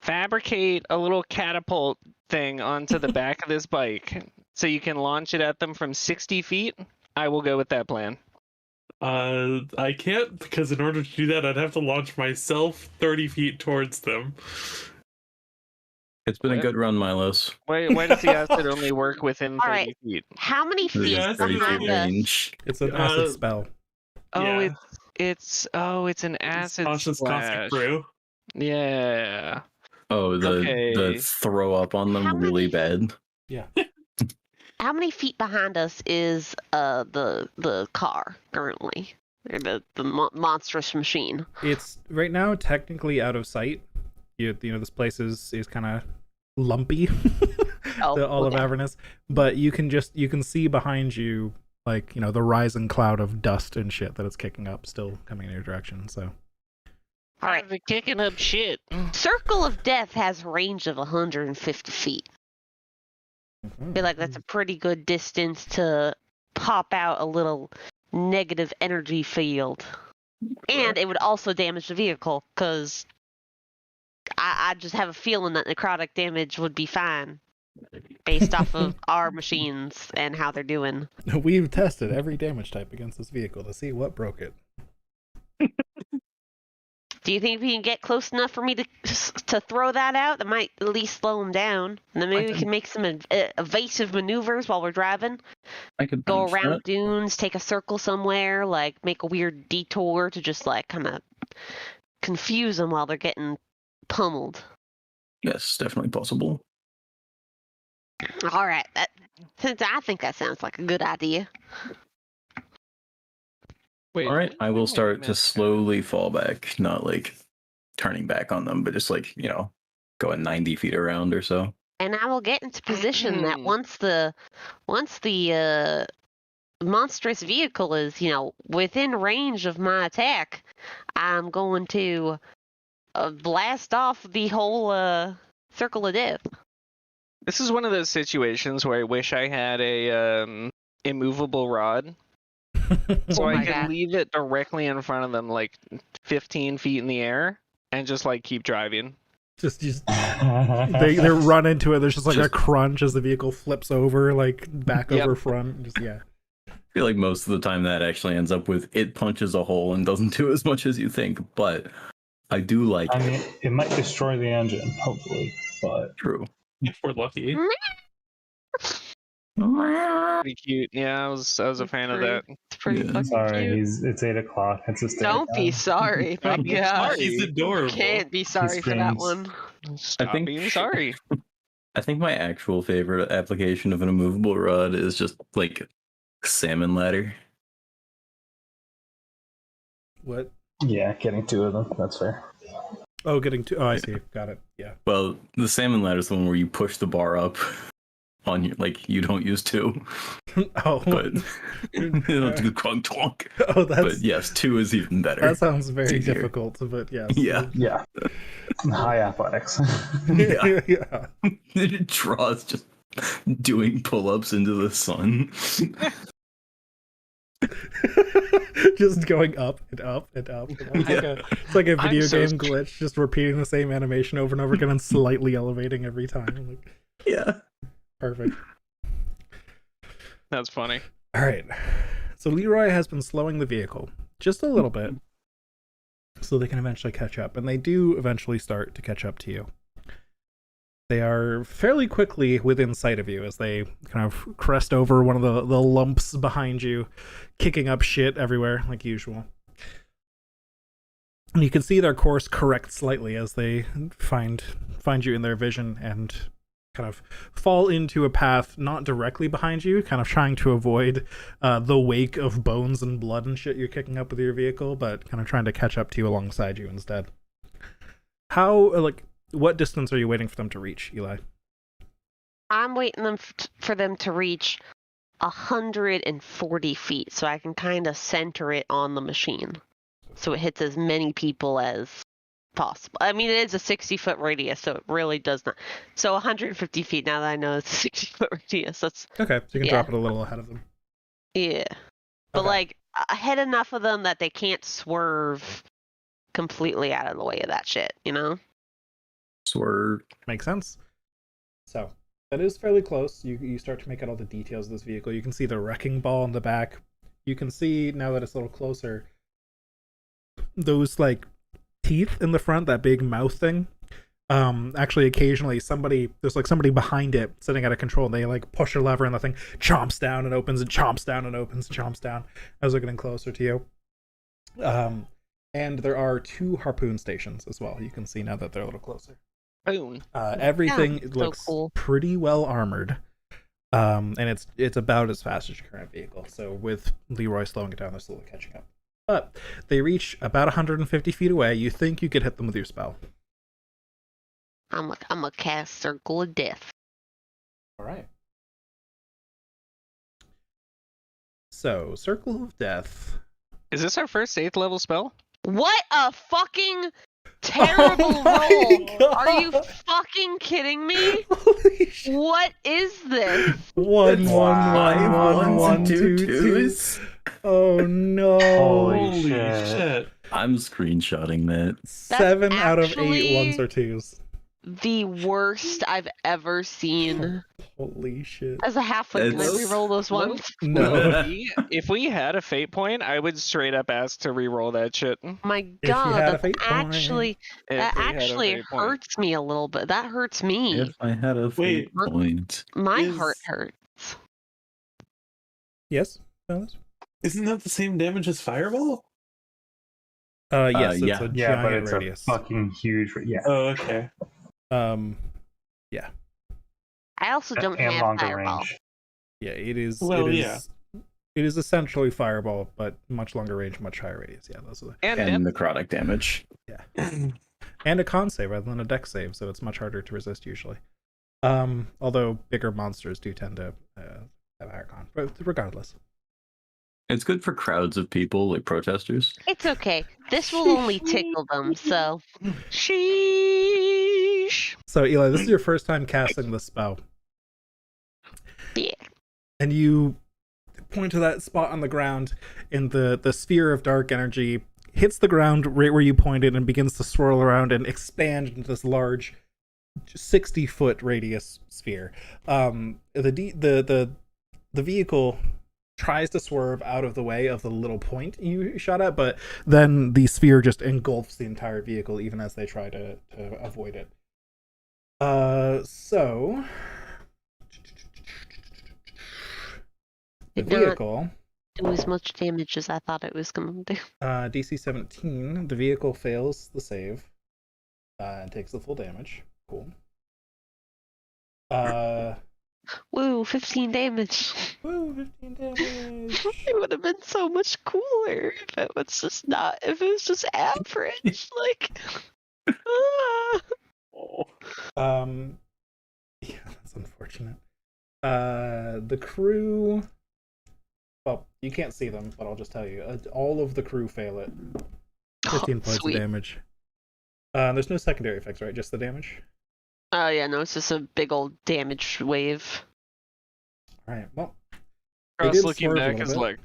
fabricate a little catapult thing onto the back of this bike so you can launch it at them from 60 feet, I will go with that plan. I can't, because in order to do that, I'd have to launch myself 30 feet towards them. It's been a What? good run, Milos. Why does the acid only work within 30 Alright. feet? How many This feet is Yeah, 30 feet behind us? range. It's an Uh, acid spell. Oh, Yeah. it's an acid Cautious splash. caustic brew. Yeah. Oh, the Okay. throw up on them How really many- bad. How many feet behind us is the car currently? Or the monstrous machine? It's right now technically out of sight. You know this place is kind of lumpy. Oh, all of okay. Avernus, but you can see behind you like the rising cloud of dust and shit that it's kicking up, still coming in your direction. So All right. They're kicking up shit. Circle of Death has a range of 150 feet. I feel like that's a pretty good distance to pop out a little negative energy field. And it would also damage the vehicle, because I just have a feeling that necrotic damage would be fine based off of our machines and how they're doing. we've tested every damage type against this vehicle to see what broke it. Do you think we can get close enough for me to throw that out? That might at least slow them down. And then maybe we can make some evasive maneuvers while we're driving. I could Go manage around that. dunes, take a circle somewhere, like make a weird detour to just like kind of confuse them while they're getting pummeled. Yes, definitely possible. All right, I think that sounds like a good idea. Wait, All right, I will wait a start to minute. slowly fall back, not like turning back on them, but just like, going 90 feet around or so. And I will get into position that once the monstrous vehicle is, within range of my attack, I'm going to blast off the whole circle of death. This is one of those situations where I wish I had a immovable rod, so Oh I my could God. leave it directly in front of them, like 15 feet in the air, and just like keep driving. just they run into it. There's just like a crunch as the vehicle flips over, like back Yep. over front. Just yeah. I feel like most of the time that actually ends up with it punches a hole and doesn't do as much as you think, but I do like I it. mean, it might destroy the engine, hopefully, but True. If we're lucky. Pretty cute. Yeah, I was a fan of that. It's pretty Yeah. fucking Sorry, cute. it's 8 o'clock. It's a Don't be sorry, but Be yeah, sorry. He's adorable. can't be sorry for that screams. one. Stop think- being sorry. I think my actual favorite application of an immovable rod is just like salmon ladder. What? Yeah, getting 2 of them. That's fair. Oh, getting two. Oh, I see. Got it. Yeah. Well, the salmon ladder is the one where you push the bar up on your, like, you don't use 2, Oh, but you don't do clunk clunk. oh, that's But yes, 2 is even better. that sounds very easier. difficult. But yes. Yeah. Yeah. High athletics. Yeah. Yeah. It draws just doing pull-ups into the sun. Just going up and up and up. And up. It's like a I'm video so game glitch, just repeating the same animation over and over again and slightly elevating every time. Like, Yeah. perfect. That's funny. All right. So Leroy has been slowing the vehicle just a little bit so they can eventually catch up. And they do eventually start to catch up to you. They are fairly quickly within sight of you as they kind of crest over one of the lumps behind you, kicking up shit everywhere like usual. And you can see their course correct slightly as they find you in their vision and kind of fall into a path not directly behind you, kind of trying to avoid the wake of bones and blood and shit you're kicking up with your vehicle, but kind of trying to catch up to you alongside you instead. What distance are you waiting for them to reach, Eli? I'm waiting for them to reach 140 feet so I can kind of center it on the machine so it hits as many people as possible. I mean, it is a 60-foot radius, so it really does not. So 150 feet, now that I know it's a 60-foot radius, that's... Okay, so you can Yeah. drop it a little ahead of them. Yeah. But, Okay. like, ahead enough of them that they can't swerve completely out of the way of that shit, you know? Swerve. Makes sense. So that is fairly close. You start to make out all the details of this vehicle. You can see the wrecking ball in the back. You can see, now that it's a little closer, those like teeth in the front, that big mouth thing. Actually, occasionally there's like somebody behind it sitting out of control, and they like push a lever and the thing chomps down and opens and chomps down and opens and chomps down as they're getting closer to you. And there are 2 harpoon stations as well. You can see now that they're a little closer. Boom. Everything so looks cool. pretty well armored, and it's about as fast as your current vehicle. So with Leroy slowing it down, they're slowly catching up. But they reach about 150 feet away. You think you could hit them with your spell. I'm a cast Circle of Death. All right. So Circle of Death. Is this our first 8th level spell? What a fucking terrible my roll! God. Are you fucking kidding me? Holy shit! What is this? 1 1 1 1 1 and 2 2 2. twos. Oh no! Holy shit. I'm screenshotting that. 7 out of 8 actually- 1s or 2s. The worst I've ever seen. Holy shit! As a halfling, can I It's- re-roll those ones? No. If we had a fate point, I would straight up ask to re-roll that shit. My you God, had a that's fate point. actually If that we had a actually fate point. hurts me a little bit. That hurts me. If I had a fate Wait. point. My Is- heart hurts. Yes, Fellas? Isn't that the same damage as Fireball? Yes, it's yeah. a Yeah, but giant it's radius. a fucking huge. Yeah. Oh, okay. I also don't And have longer fireball. range. Yeah, it is. Well, it is. yeah. It is essentially fireball, but much longer range, much higher radius. Yeah, those are And, And necrotic damage. and a con save rather than a dex save, so it's much harder to resist usually. Although bigger monsters do tend to have higher con, but regardless. It's good for crowds of people, like protesters. It's okay. This will only tickle them, so. Sheesh. So Eli, this is your first time casting the spell, Yeah. and you point to that spot on the ground, and the sphere of dark energy hits the ground right where you pointed and begins to swirl around and expand into this large 60-foot radius sphere. The vehicle tries to swerve out of the way of the little point you shot at, but then the sphere just engulfs the entire vehicle even as they try to avoid it. So the Did not vehicle, do as much damage as I thought it was going to do. DC 17, the vehicle fails the save, and takes the full damage. Cool. Woo, 15 damage. Woo, 15 damage. It would have been so much cooler if it was just not, if it was just average. Like, ah. Yeah, that's unfortunate. The crew. Well, you can't see them, but I'll just tell you. All of the crew fail it. 15 points sweet. of damage. There's no secondary effects, right? Just the damage? Oh, yeah, no, it's just a big old damage wave. Alright, well. Cross looking back is like,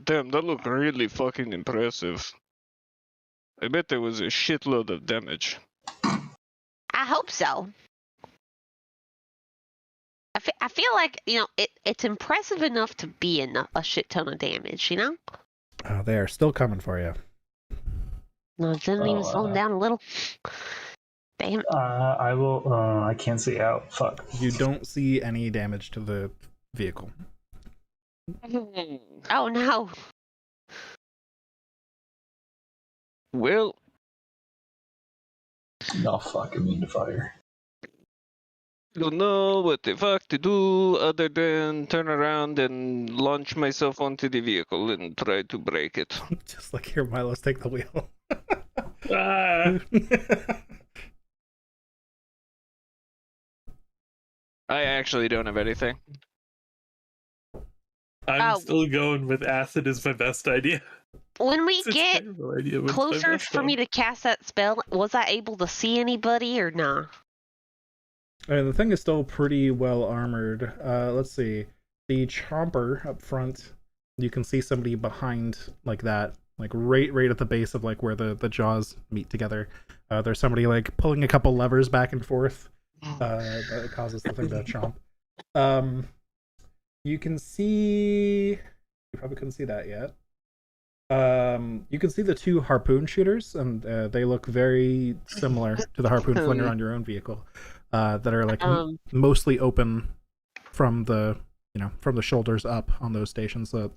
damn, that looked really fucking impressive. I bet there was a shitload of damage. I hope so. I feel like, it's impressive enough to be a shit ton of damage, you know? Oh, they are still coming for you. No, it didn't even slow them down a little. Damn. I will. I can't see out. Fuck. You don't see any damage to the vehicle. Oh, no. Well, No, fuck. Immune to fire. don't know what the fuck to do other than turn around and launch myself onto the vehicle and try to break it. Just like here, Milos, take the wheel. I actually don't have anything. I'm still going with acid is my best idea. When we It's a get terrible idea, but it's my closer best for one. me to cast that spell, was I able to see anybody or nah? The thing is still pretty well armored. Let's see. The chomper up front, you can see somebody behind like that, like right at the base of like where the jaws meet together. There's somebody like pulling a couple levers back and forth. That causes the thing to chomp. You can see. You probably couldn't see that yet. You can see the two harpoon shooters, and they look very similar to the harpoon flinger on your own vehicle. That are like mostly open from the shoulders up on those stations, so that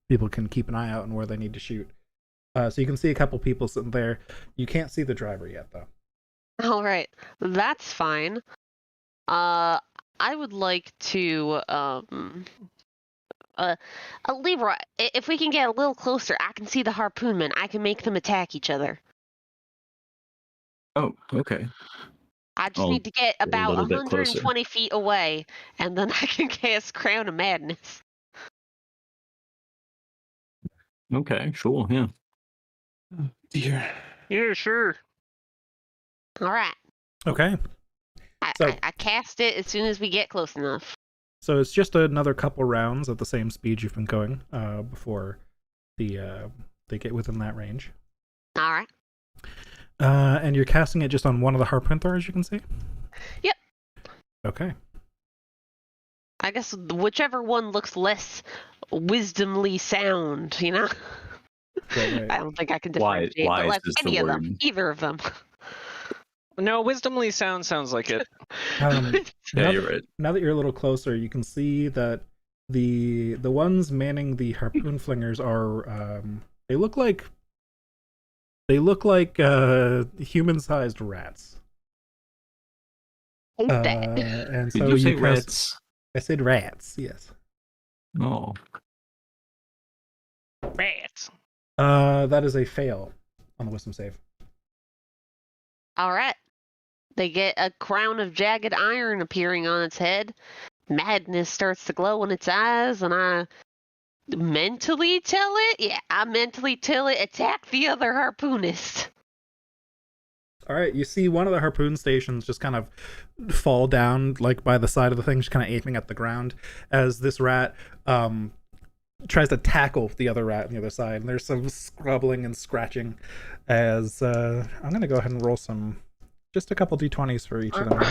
people can keep an eye out on where they need to shoot. So you can see a couple people sitting there. You can't see the driver yet, though. All right, that's fine. I would like to Leroy, if we can get a little closer, I can see the harpoonmen. I can make them attack each other. Oh, okay. I just need to get about little bit 120 feet away, and then I can cast Crown of Madness. Okay, cool, yeah. Oh, dear. Yeah, sure. All right. Okay. I cast it as soon as we get close enough. So it's just another couple rounds at the same speed you've been going before they get within that range. All right. And you're casting it just on one of the harpoon throwers, you can see? Yep. Okay. I guess whichever one looks less wisdomly sound, you know? Right. I don't think I can differentiate, but like any of them, either of them. No, wisdomly sounds like it. Yeah, you're right. Now that you're a little closer, you can see that the ones manning the harpoon flingers are they look like human-sized rats. And so Did you say cast... rats? I said rats. Yes. Oh. Rats. That is a fail on the wisdom save. All right. They get a crown of jagged iron appearing on its head. Madness starts to glow in its eyes, and I mentally tell it, attack the other harpoonist. All right, you see one of the harpoon stations just kind of fall down, like by the side of the thing, just kind of aiming at the ground as this rat tries to tackle the other rat on the other side. And there's some scrubbling and scratching as I'm going to go ahead and roll just a couple d20s for each of them.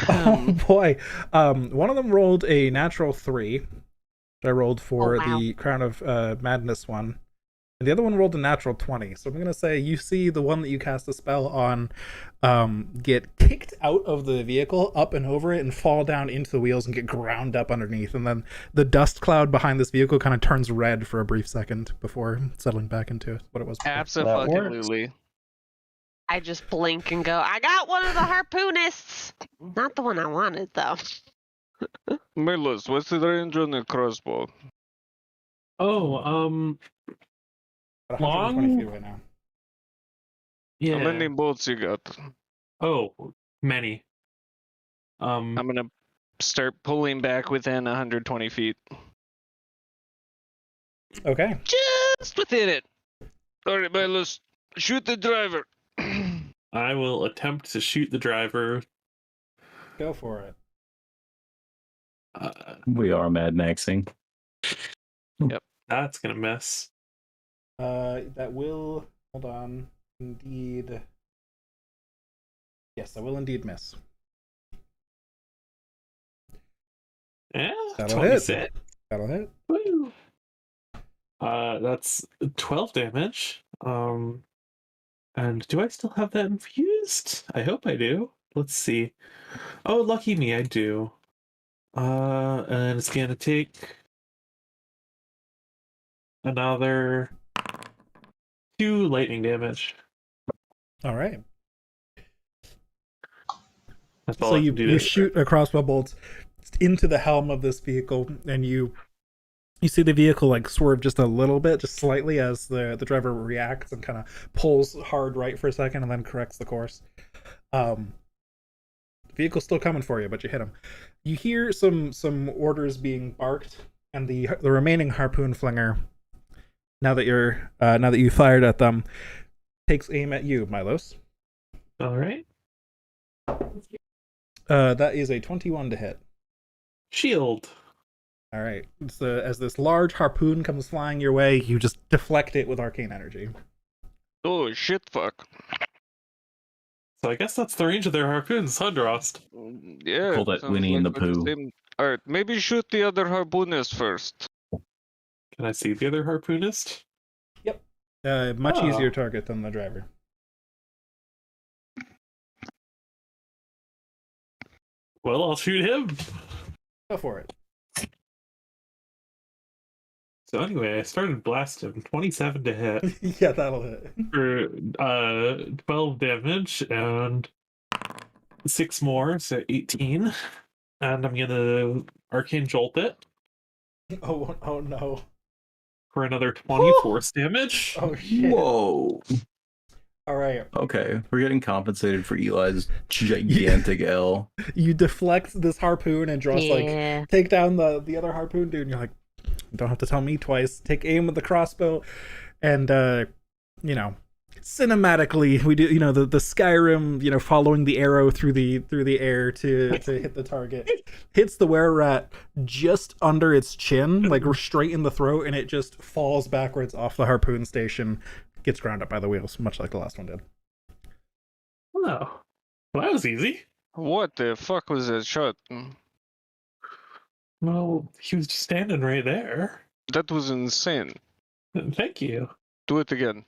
Oh boy. One of them rolled a natural 3. I rolled for the Crown of Madness one. And the other one rolled a natural 20. So I'm going to say you see the one that you cast a spell on get kicked out of the vehicle, up and over it, and fall down into the wheels and get ground up underneath. And then the dust cloud behind this vehicle kind of turns red for a brief second before settling back into what it was before. Absolutely. I just blink and go, I got one of the harpoonists! Not the one I wanted, though. Merlos, what's the range on the crossbow? Oh, About 120 long? feet right now. Yeah. How many bolts you got? Oh, many. I'm gonna start pulling back within 120 feet. Okay. Just within it. Alright, Merlos, shoot the driver. I will attempt to shoot the driver. Go for it. We are Mad Maxing. That's gonna miss. That will, hold on, indeed. Yes, that will indeed miss. Yeah, That'll 26. hit. That'll hit. Woo. That's 12 damage. And do I still have that infused? I hope I do. Let's see. Oh, lucky me, I do. And it's gonna take another 2 lightning damage. All right. That's all So I you, can do you to- shoot a crossbow bolt into the helm of this vehicle, and you see the vehicle like swerve just a little bit, just slightly, as the driver reacts and kind of pulls hard right for a second and then corrects the course. The vehicle's still coming for you, but you hit him. You hear some orders being barked, and the remaining harpoon flinger, now that you fired at them, takes aim at you, Milos. All right. That is a 21 to hit. Shield. All right. So as this large harpoon comes flying your way, you just deflect it with arcane energy. Oh, shit, fuck. So I guess that's the range of their harpoons, huh, Drost? Yeah. Call that sounds Winnie and the we're Pooh. same- Alright, maybe shoot the other harpoonist first. Can I see the other harpoonist? Much Oh. easier target than the driver. Well, I'll shoot him. Go for it. So anyway, I started blasting 27 to hit Yeah, that'll hit. for 12 damage and 6 more, so 18. And I'm gonna arcane jolt it Oh no. for another 20 force damage. Oh shit. Whoa. All right. Okay, we're getting compensated for Eli's gigantic L. You deflect this harpoon and Dross Yeah. like take down the other harpoon dude, and you're like, don't have to tell me twice. Take aim with the crossbow, and cinematically we do the Skyrim following the arrow through the air to hit the target. Hits the were-rat just under its chin, like straight in the throat, and it just falls backwards off the harpoon station. Gets ground up by the wheels, much like the last one did. Oh, well, that was easy. What the fuck was that shot? Well, he was just standing right there. That was insane. Thank you. Do it again.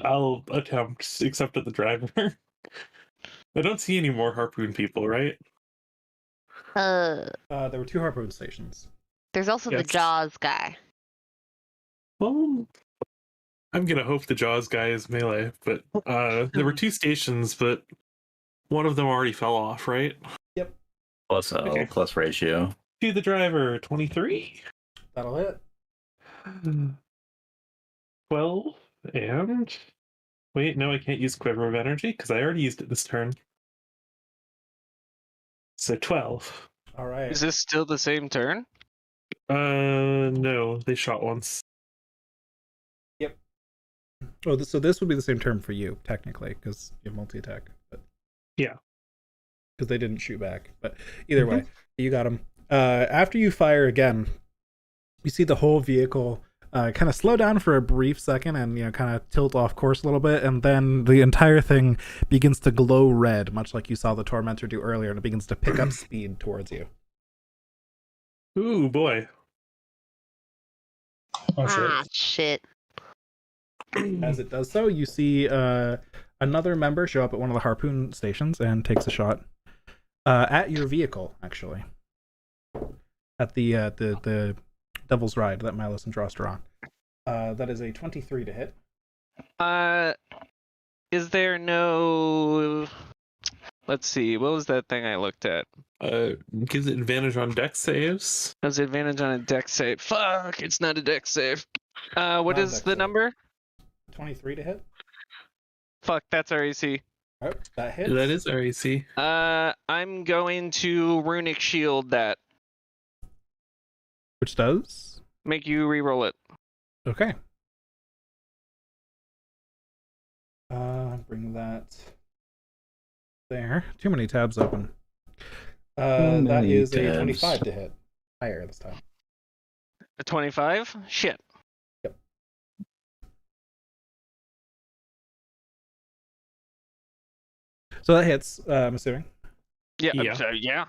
I'll attempt, except at the driver. I don't see any more harpoon people, right? There were 2 harpoon stations. There's also the Yes. Jaws guy. Well, I'm gonna hope the Jaws guy is melee, but there were 2 stations, but one of them already fell off, right? Plus L, Okay. plus ratio. To the driver, 23. That'll hit. 12, and... Wait, no, I can't use Quiver of Energy, because I already used it this turn. So 12. All right. Is this still the same turn? No, they shot once. Oh, so this would be the same term for you, technically, because you have multi-attack. But Yeah. because they didn't shoot back. But either way, you got him. After you fire again, you see the whole vehicle kind of slow down for a brief second and kind of tilt off course a little bit, and then the entire thing begins to glow red, much like you saw the Tormentor do earlier, and it begins to pick up speed towards you. Ooh, boy. Oh shit. Ah, shit. As it does so, you see another member show up at one of the harpoon stations and takes a shot at your vehicle, actually. At the Devil's Ride that Milos and Drost are on. That is a 23 to hit. Is there no... Let's see, what was that thing I looked at? Gives it advantage on deck saves. Has advantage on a deck save. Fuck, it's not a deck save. What is the number? 23 to hit. Fuck, that's our AC. Oh, that hits. That is our AC. I'm going to Runic Shield that. Which does? Make you re-roll it. Okay. Bring that there. Too many tabs open. That is a 25 to hit. Higher this time. A 25? Shit. Yep. So that hits, I'm assuming. Yeah. Yeah.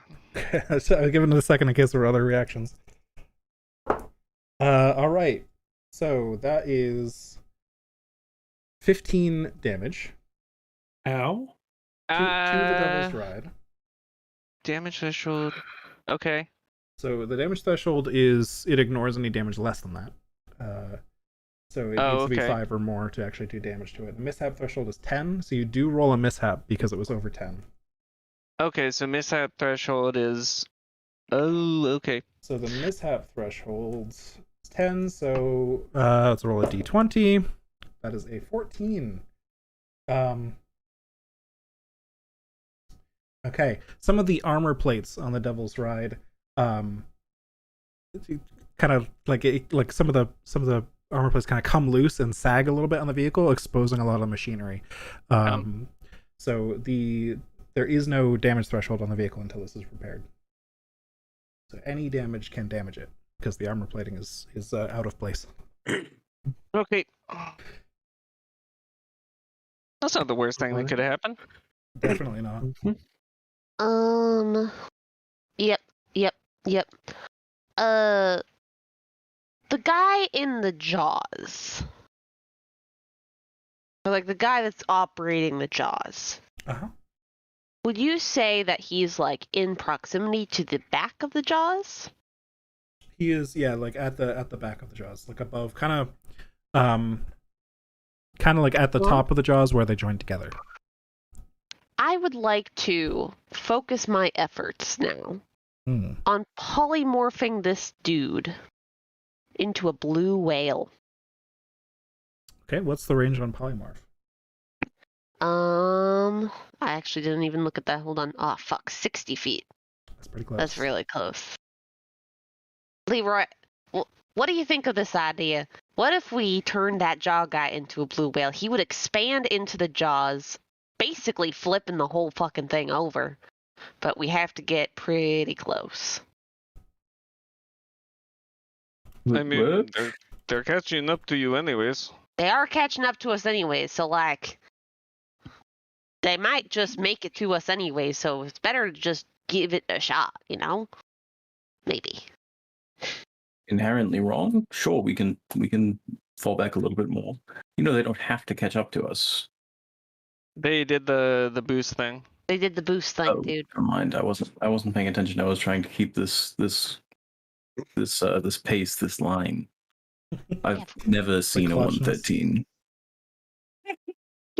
So I'll give it a second in case there were other reactions. Alright. So that is 15 damage. Ow. To the Devil's Ride. Damage threshold. Okay. So the damage threshold is it ignores any damage less than that. So it needs to be 5 or more to actually do damage to it. The mishap threshold is 10, so you do roll a mishap because it was over 10. Okay, so mishap threshold is... Oh, okay. So the mishap threshold is 10, so let's roll a d20. That is a 14. Okay, some of the armor plates on the Devil's Ride, kind of like some of the armor plates kind of come loose and sag a little bit on the vehicle, exposing a lot of machinery. So there is no damage threshold on the vehicle until this is repaired. So any damage can damage it because the armor plating is out of place. Okay. That's not the worst thing that could have happened. Definitely not. Yep. The guy in the jaws. Or like the guy that's operating the jaws. Uh-huh. Would you say that he's like in proximity to the back of the jaws? He is, yeah, like at the back of the jaws, like above, kind of like at the top of the jaws where they join together. I would like to focus my efforts now on polymorphing this dude into a blue whale. Okay, what's the range on polymorph? I actually didn't even look at that. Hold on. Oh, fuck. 60 feet. That's pretty close. That's really close. Leroy, what do you think of this idea? What if we turned that jaw guy into a blue whale? He would expand into the jaws, basically flipping the whole fucking thing over. But we have to get pretty close. I mean, they're catching up to you anyways. They are catching up to us anyways, so like... They might just make it to us anyway, so it's better to just give it a shot, you know? Maybe. Inherently wrong? Sure, we can fall back a little bit more. You know, they don't have to catch up to us. They did the boost thing. They did the boost thing, dude. Never mind. I wasn't paying attention. I was trying to keep this pace, this line. I've never seen a 113.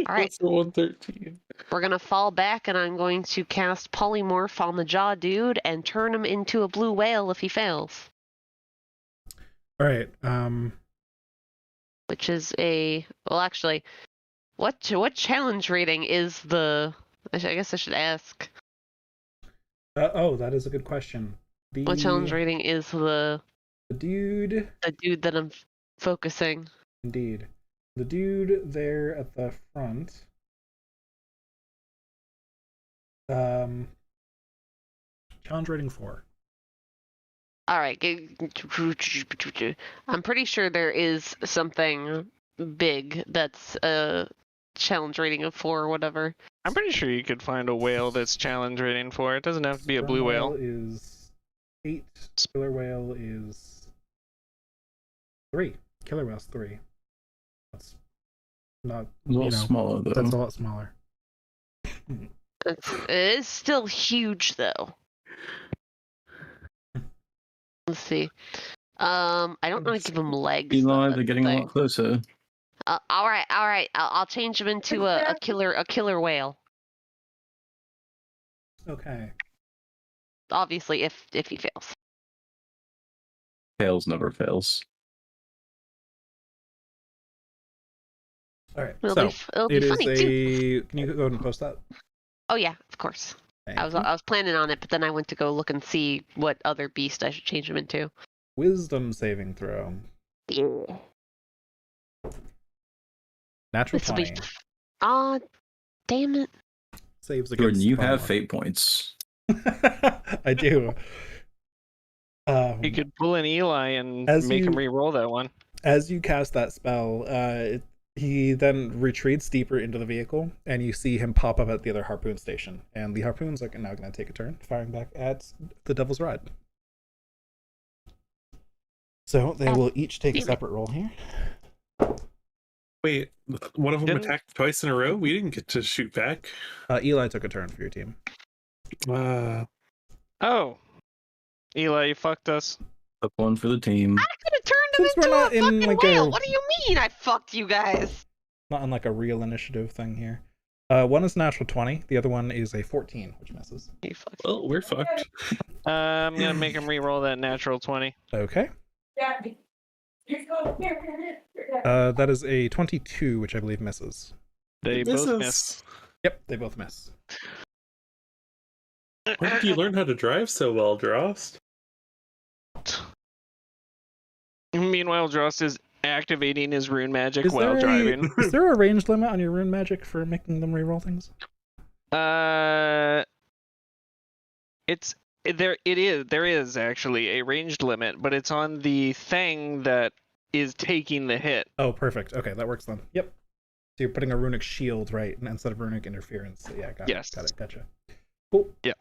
All right. What's the 113? We're going to fall back, and I'm going to cast Polymorph on the jaw dude and turn him into a blue whale if he fails. All right. Which is a... Well, actually, what challenge rating is the... I guess I should ask. That is a good question. What challenge rating is the dude? The dude that I'm focusing. Indeed. The dude there at the front. Challenge rating 4. All right. I'm pretty sure there is something big that's a challenge rating of 4 or whatever. I'm pretty sure you could find a whale that's challenge rating 4. It doesn't have to be a blue whale. Is 8. Killer whale is 3. Killer whale's 3. That's Not It's a little smaller though. That's a lot smaller. It is still huge though. Let's see. I don't want to give him legs. Eli, though, they're getting a lot closer. all right. I'll change him into a killer whale. Okay. Obviously, if he fails. Tails never fails. All right. It'll So be it is funny too. Can you go ahead and post that? Oh yeah, of course. Thank I you. was planning on it, but then I went to go look and see what other beast I should change him into. Wisdom saving throw. Yeah. Natural This will be. 20. Damn it. Saves against. Jordan, you fun have one. fate points. I do. You could pull an Eli and As make him you- re-roll that one. As you cast that spell, he then retreats deeper into the vehicle, and you see him pop up at the other harpoon station. And the harpoons are now going to take a turn, firing back at the Devil's Rod. So they will each take a separate roll here. Wait, one of them Didn't- attacked twice in a row? We didn't get to shoot back. Eli took a turn for your team. Oh, Eli, you fucked us. Up one for the team. I could have turned him Since we're into a not in, fucking like, whale. a- What do you mean I fucked you guys? Not on like a real initiative thing here. One is natural 20, the other one is a 14, which misses. You fucked. Well, we're fucked. I'm gonna make him re-roll that natural 20. Okay. That is a 22, which I believe misses. They This both is- miss. Yep, they both miss. When did you learn how to drive so well, Drost? Meanwhile, Drost is activating his rune magic Is while there, driving. is there a range limit on your rune magic for making them reroll things? There is actually a ranged limit, but it's on the thing that is taking the hit. Oh, perfect. Okay, that works then. Yep. So you're putting a runic shield, right, instead of runic interference. So yeah, got Yes. it. Gotcha. Cool. Yeah.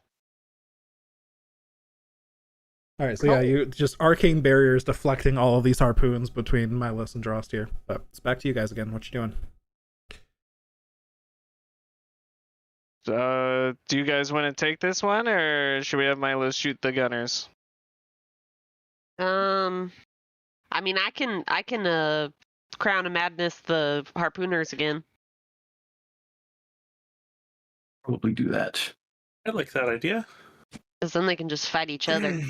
All right, so yeah, you just arcane barriers deflecting all of these harpoons between Milos and Drost here. But it's back to you guys again. What you doing? Do you guys want to take this one, or should we have Milo shoot the gunners? I mean, I can Crown of Madness the harpooners again. Probably do that. I like that idea. Because then they can just fight each other.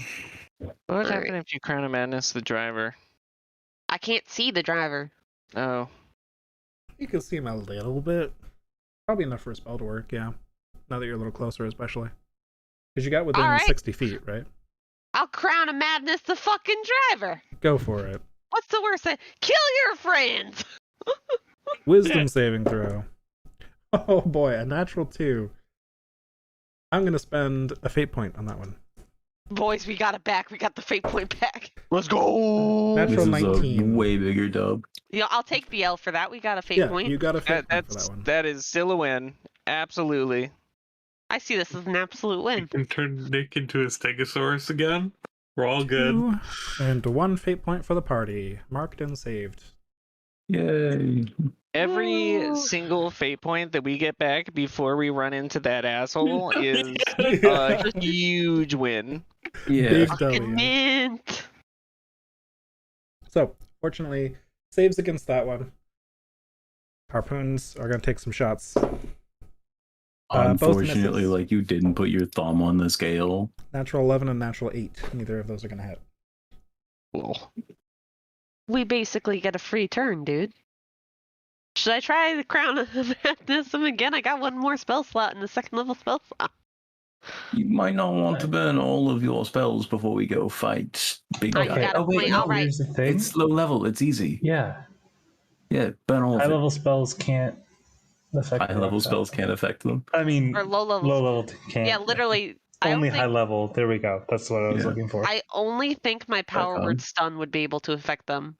What would Alright. happen if you Crown of Madness the driver? I can't see the driver. Oh, You can see him a little bit. Probably enough for a spell to work, yeah. Now that you're a little closer, especially. Because you got within Alright. 60 feet, right? I'll Crown of Madness the fucking driver. Go for it. What's the worst thing? Kill your friends. Wisdom saving throw. Oh boy, a natural 2. I'm going to spend a fate point on that one. Boys, we got it back. We got the fate point back. let's go! Natural This is 19. a way bigger dub. Yeah, I'll take BL for that. We got a fate Yeah, point. you got a fate point for That's that one. that is still a win. Absolutely. I see this as an absolute We win. can turn Nick into a Stegosaurus again. We're all good. 2 and 1 fate point for the party. Marked and saved. Yay. Every Woo. single fate point that we get back before we run into that asshole is a huge win. Yeah. Big Fucking W. mint. So, fortunately, saves against that one. Harpoons are going to take some shots. Both Unfortunately, misses. like you didn't put your thumb on the scale. Natural 11 and natural 8. Neither of those are going to hit. Cool. We basically get a free turn, dude. Should I try the Crown of Madness again? I got one more spell slot in the second level spell slot. You might not want to burn all of your spells before we go fight big Oh, you guy. got a point. no, All right. here's the thing. It's low level. It's easy. Yeah, Yeah, burn all high of it. level spells can't affect. High level spells can't affect them. I mean, Or low level. low level can't. Yeah, literally. I Only don't high think, level. There we go. That's what I was Yeah. looking for. I only think my power fun. word stun would be able to affect them.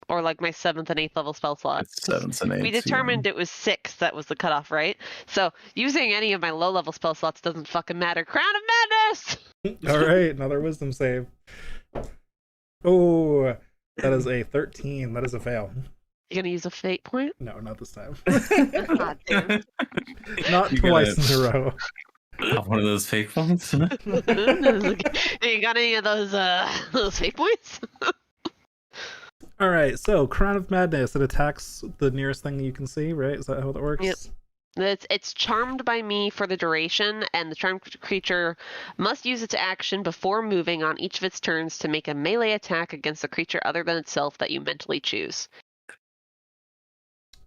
Or like my 7th and 8th level spell slots. It's 7th and 8th. We determined it was 6 that was the cutoff, right? So using any of my low level spell slots doesn't fucking matter. Crown of Madness! All right, another wisdom save. Oh, that is a 13. That is a fail. You gonna use a fate point? No, not this time. God damn. Not You twice gotta- in a row. Not one of those fake ones. You got any of those fate points? All right, so Crown of Madness. It attacks the nearest thing you can see, right? Is that how that works? Yep. It's charmed by me for the duration, and the charmed creature must use its action before moving on each of its turns to make a melee attack against a creature other than itself that you mentally choose.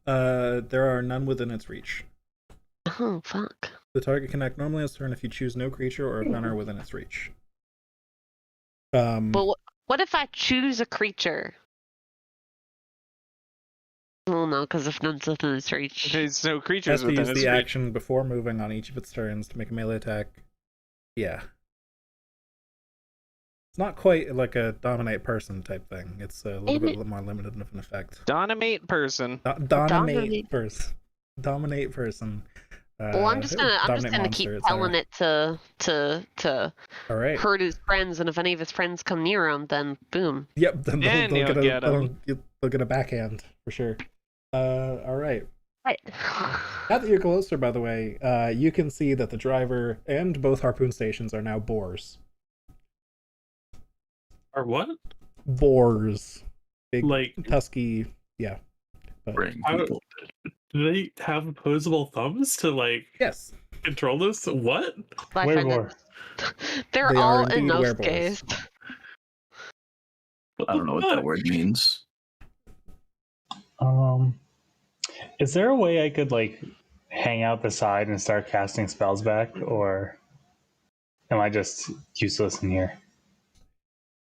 There are none within its reach. Oh, fuck. The target can act normally on its turn if you choose no creature or if none are within its reach. But what if I choose a creature? Well, no, because if none's within its reach. There's no It creatures has to within use its the reach. action before moving on each of its turns to make a melee attack. Yeah. It's not quite like a dominate person type thing. It's a little bit more limited of an effect. Dominate person. Dominate person. Dominate person. Well, I'm just gonna keep telling it to All right. hurt his friends, and if any of his friends come near him, then boom. Yep. Then Then they'll you'll get 'em. they'll get a backhand for sure. All right. Right. Now that you're closer, by the way, you can see that the driver and both harpoon stations are now boars. Or what? Boars. Big, Like, tusky, yeah. But, Bring I- people. do they have opposable thumbs to like yes. control this? What? I find Werewolf. that they're They all are indeed enough werewolves. gays. I don't know what that word means. Is there a way I could like hang out the side and start casting spells back, or am I just useless in here?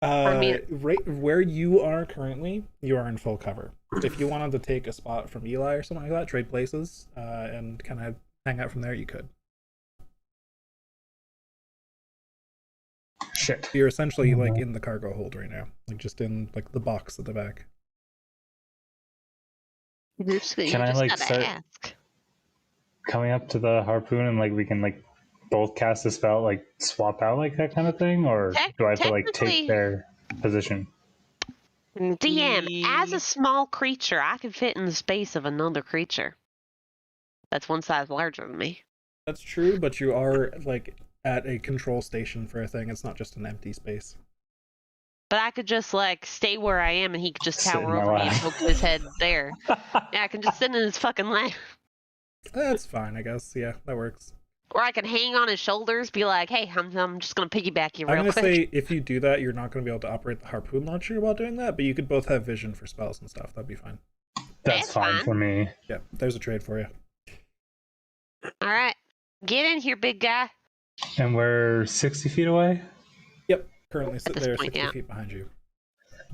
Right where you are currently, you are in full cover. If you wanted to take a spot from Eli or something like that, trade places, and kind of hang out from there, you could. Shit. You're essentially like in the cargo hold right now, like just in like the box at the back. Can I like start coming up to the harpoon and like we can like both cast a spell, like swap out like that kind of thing, or do I have to like take their position? DM, as a small creature, I can fit in the space of another creature that's one size larger than me. That's true, but you are like at a control station for a thing. It's not just an empty space. But I could just like stay where I am, and he could just Sit in tower my over me and lap. poke his head there. Yeah, I can just sit in his fucking lap. That's fine, I guess. Yeah, that works. Or I can hang on his shoulders, be like, "Hey, I'm just gonna piggyback you I'm real gonna quick." say if you do that, you're not gonna be able to operate the harpoon launcher while doing that, but you could both have vision for spells and stuff. That'd be fine. That's fine for me. Yeah, there's a trade for you. All right, get in here, big guy. And we're 60 feet away? Yep, currently sit this there point, 60 yeah. feet behind you.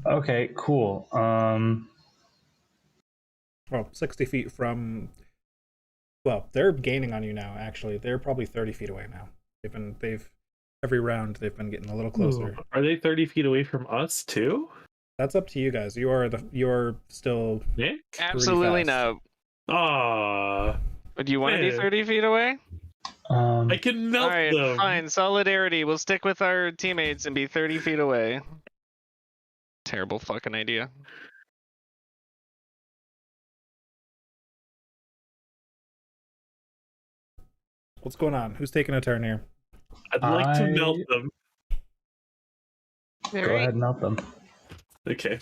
Okay, cool. Well, 60 feet from. Well, they're gaining on you now. Actually, they're probably 30 feet away now. They've every round they've been getting a little closer. Are they 30 feet away from us too? That's up to you guys. You're still Nick? Absolutely fast. no. Ah, Do you want to be Yeah. 30 feet away? I can melt Alright, them. fine. Solidarity. We'll stick with our teammates and be 30 feet away. Terrible fucking idea. What's going on? Who's taking a turn here? I'd like to I- melt them. All Go right. ahead and melt them. Okay.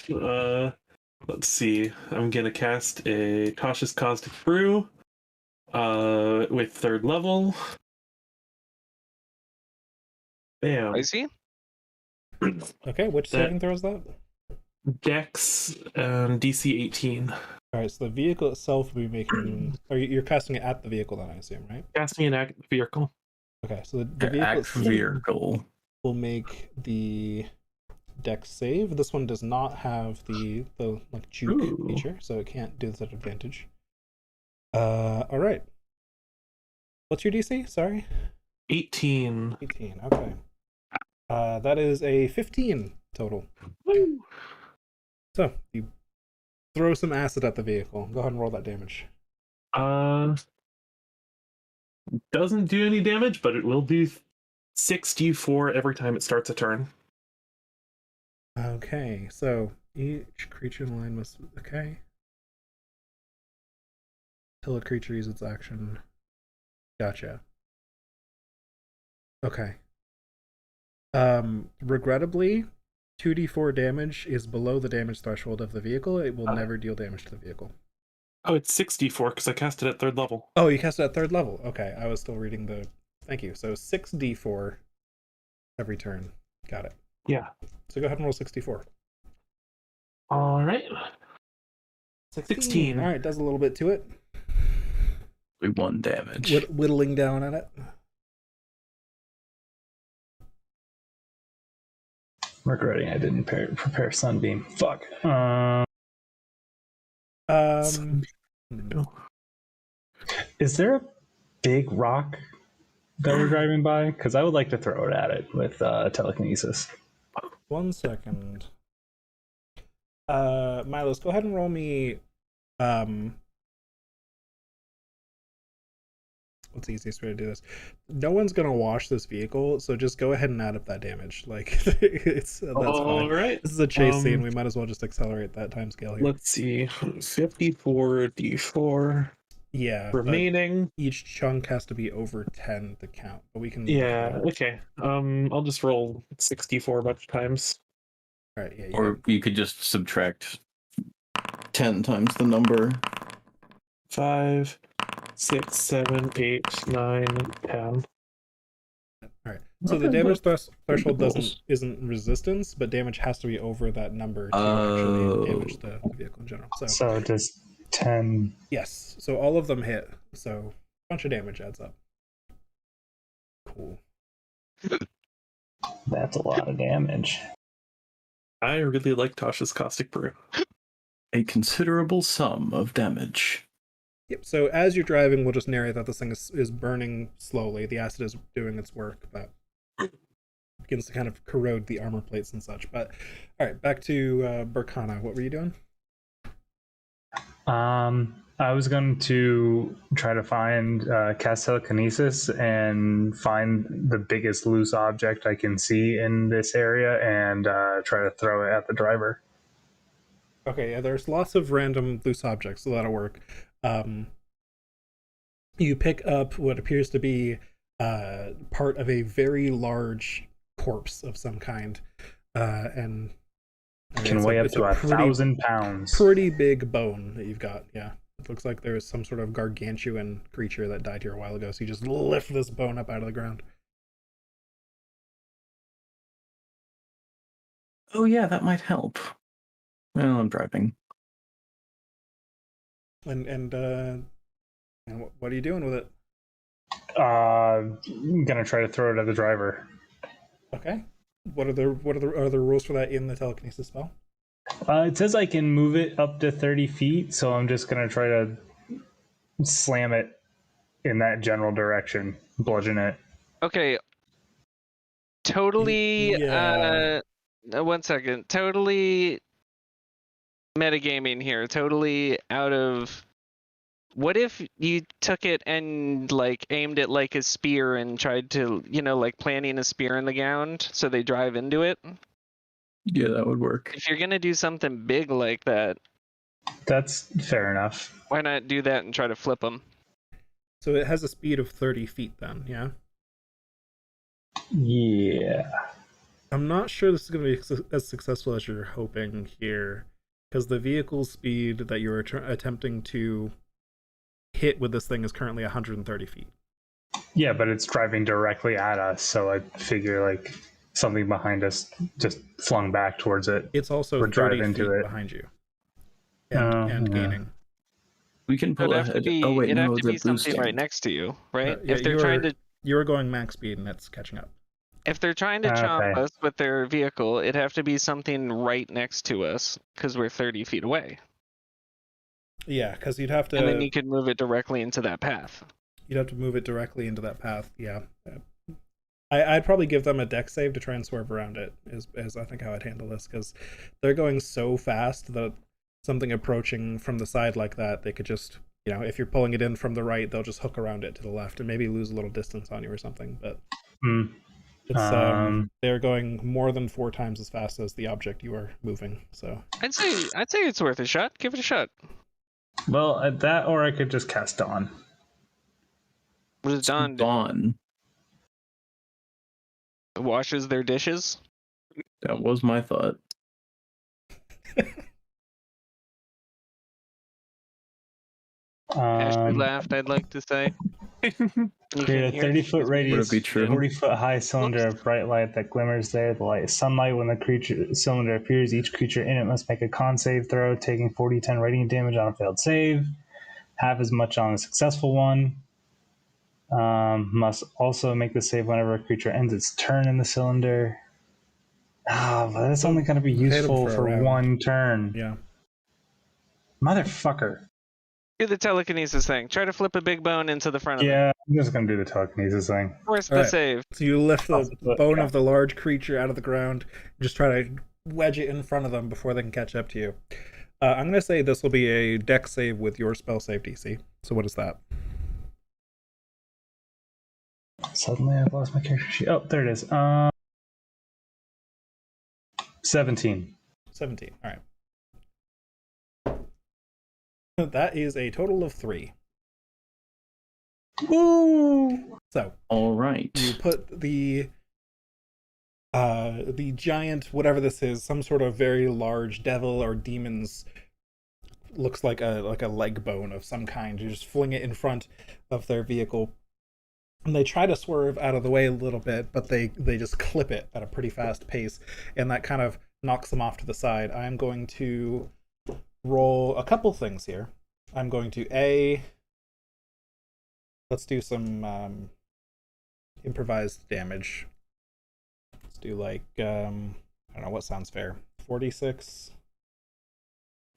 Let's see. I'm gonna cast a Cautious Caustic Brew. With 3rd level. Bam. I see. Okay, which That- saving throw is that? Dex and DC 18. All right, so the vehicle itself will be making. Or you're casting it at the vehicle, then I assume, right? Casting an act vehicle. Okay, so the vehicle Act itself vehicle. will make the dex save. This one does not have the like juke Ooh. feature, so it can't do this at advantage. All right. What's your DC? Sorry, 18. 18. Okay. That is a 15 total. Woo. So you throw some acid at the vehicle. Go ahead and roll that damage. Doesn't do any damage, but it will do 6d4 every time it starts a turn. Okay, so each creature in line must. Okay. Till a creature uses its action. Gotcha. Okay. Regrettably, 2d4 damage is below the damage threshold of the vehicle. It will never deal damage to the vehicle. Oh, it's 64 because I cast it at 3rd level. Oh, you cast it at 3rd level. Okay, I was still reading the... Thank you. So 6d4 every turn. Got it. Yeah. So go ahead and roll 64. All right. 16. All right, does a little bit to it. 1 damage. Whittling down at it. Regretting I didn't prepare Sunbeam. Fuck. Is there a big rock that we're driving by? Because I would like to throw it at it with telekinesis. 1 second. Milos, go ahead and roll me. What's the easiest way to do this? No one's gonna wash this vehicle, so just go ahead and add up that damage. Like that's all fine. Right. This is a chase scene. We might as well just accelerate that time scale here. Let's see, 54d4. Yeah. Remaining. Each chunk has to be over 10 to count, but we can. Yeah. Okay. I'll just roll 64 a bunch of times. All right. Yeah. Or you could just subtract 10 times the number. 5, 6, 7, 8, 9, 10. All right. So the damage threshold isn't resistance, but damage has to be over that number to actually damage the vehicle in general. So just 10. Yes. So all of them hit. So a bunch of damage adds up. Cool. That's a lot of damage. I really like Tasha's Caustic Brew. A considerable sum of damage. Yep. So as you're driving, we'll just narrate that this thing is burning slowly. The acid is doing its work, but begins to kind of corrode the armor plates and such. But all right, back to Burkana. What were you doing? I was going to try to find cast telekinesis and find the biggest loose object I can see in this area and try to throw it at the driver. Okay, yeah, there's lots of random loose objects, so that'll work. You pick up what appears to be part of a very large corpse of some kind, and can weigh up to 1,000 pounds. Pretty big bone that you've got. Yeah, it looks like there's some sort of gargantuan creature that died here a while ago. So you just lift this bone up out of the ground. Oh yeah, that might help. Well, I'm driving. And what are you doing with it? I'm gonna try to throw it at the driver. Okay. What are the rules for that in the telekinesis spell? It says I can move it up to 30 feet, so I'm just gonna try to slam it in that general direction, bludgeon it. Okay. Totally. Yeah. 1 second. Totally metagaming here. Totally out of. What if you took it and like aimed it like a spear and tried to, like planting a spear in the ground so they drive into it? Yeah, that would work. If you're gonna do something big like that, that's fair enough. Why not do that and try to flip them? So it has a speed of 30 feet then, yeah? Yeah. I'm not sure this is going to be as successful as you're hoping here, because the vehicle speed that you're attempting to hit with this thing is currently 130 feet. Yeah, but it's driving directly at us, so I figure like something behind us just flung back towards it. It's also 30 feet behind you. And gaining. We can pull ahead. Oh wait, it'd no, have to be something boosting. right next to you, right? Yeah, if they're trying to, you're going max speed and it's catching up. If they're trying to chomp us with their vehicle, it'd have to be something right next to us because we're 30 feet away. Yeah, because you'd have to. And then you could move it directly into that path. You'd have to move it directly into that path. Yeah. I'd probably give them a deck save to try and swerve around it. Is I think how I'd handle this, because they're going so fast that something approaching from the side like that, they could just, if you're pulling it in from the right, they'll just hook around it to the left and maybe lose a little distance on you or something. But it's they're going more than 4 times as fast as the object you are moving. So I'd say it's worth a shot. Give it a shot. Well, that or I could just cast Dawn. What does Dawn do? Dawn. Washes their dishes? That was my thought. Ashley laughed, I'd like to say. Create a 30-foot radius, Would it be true? 40-foot high cylinder of bright light that glimmers there. The light is sunlight. When the cylinder appears, each creature in it must make a con save throw, taking 40-10 radiant damage on a failed save, half as much on a successful one. Must also make the save whenever a creature ends its turn in the cylinder. But that's only going to be useful for one turn. Yeah. Motherfucker. Do the telekinesis thing. Try to flip a big bone into the front of it. Yeah, I'm just going to do the telekinesis thing. Force the save. So you lift the bone of the large creature out of the ground, just try to wedge it in front of them before they can catch up to you. I'm going to say this will be a dex save with your spell save DC. So what is that? Suddenly I've lost my character sheet. Oh, there it is. 17. 17. All right. That is a total of 3. Woo! So, all right. You put the giant, whatever this is, some sort of very large devil or demon's, looks like a leg bone of some kind. You just fling it in front of their vehicle, and they try to swerve out of the way a little bit, but they just clip it at a pretty fast pace, and that kind of knocks them off to the side. I'm going to roll a couple things here. I'm going to let's do some improvised damage. Let's do like I don't know what sounds fair. 46.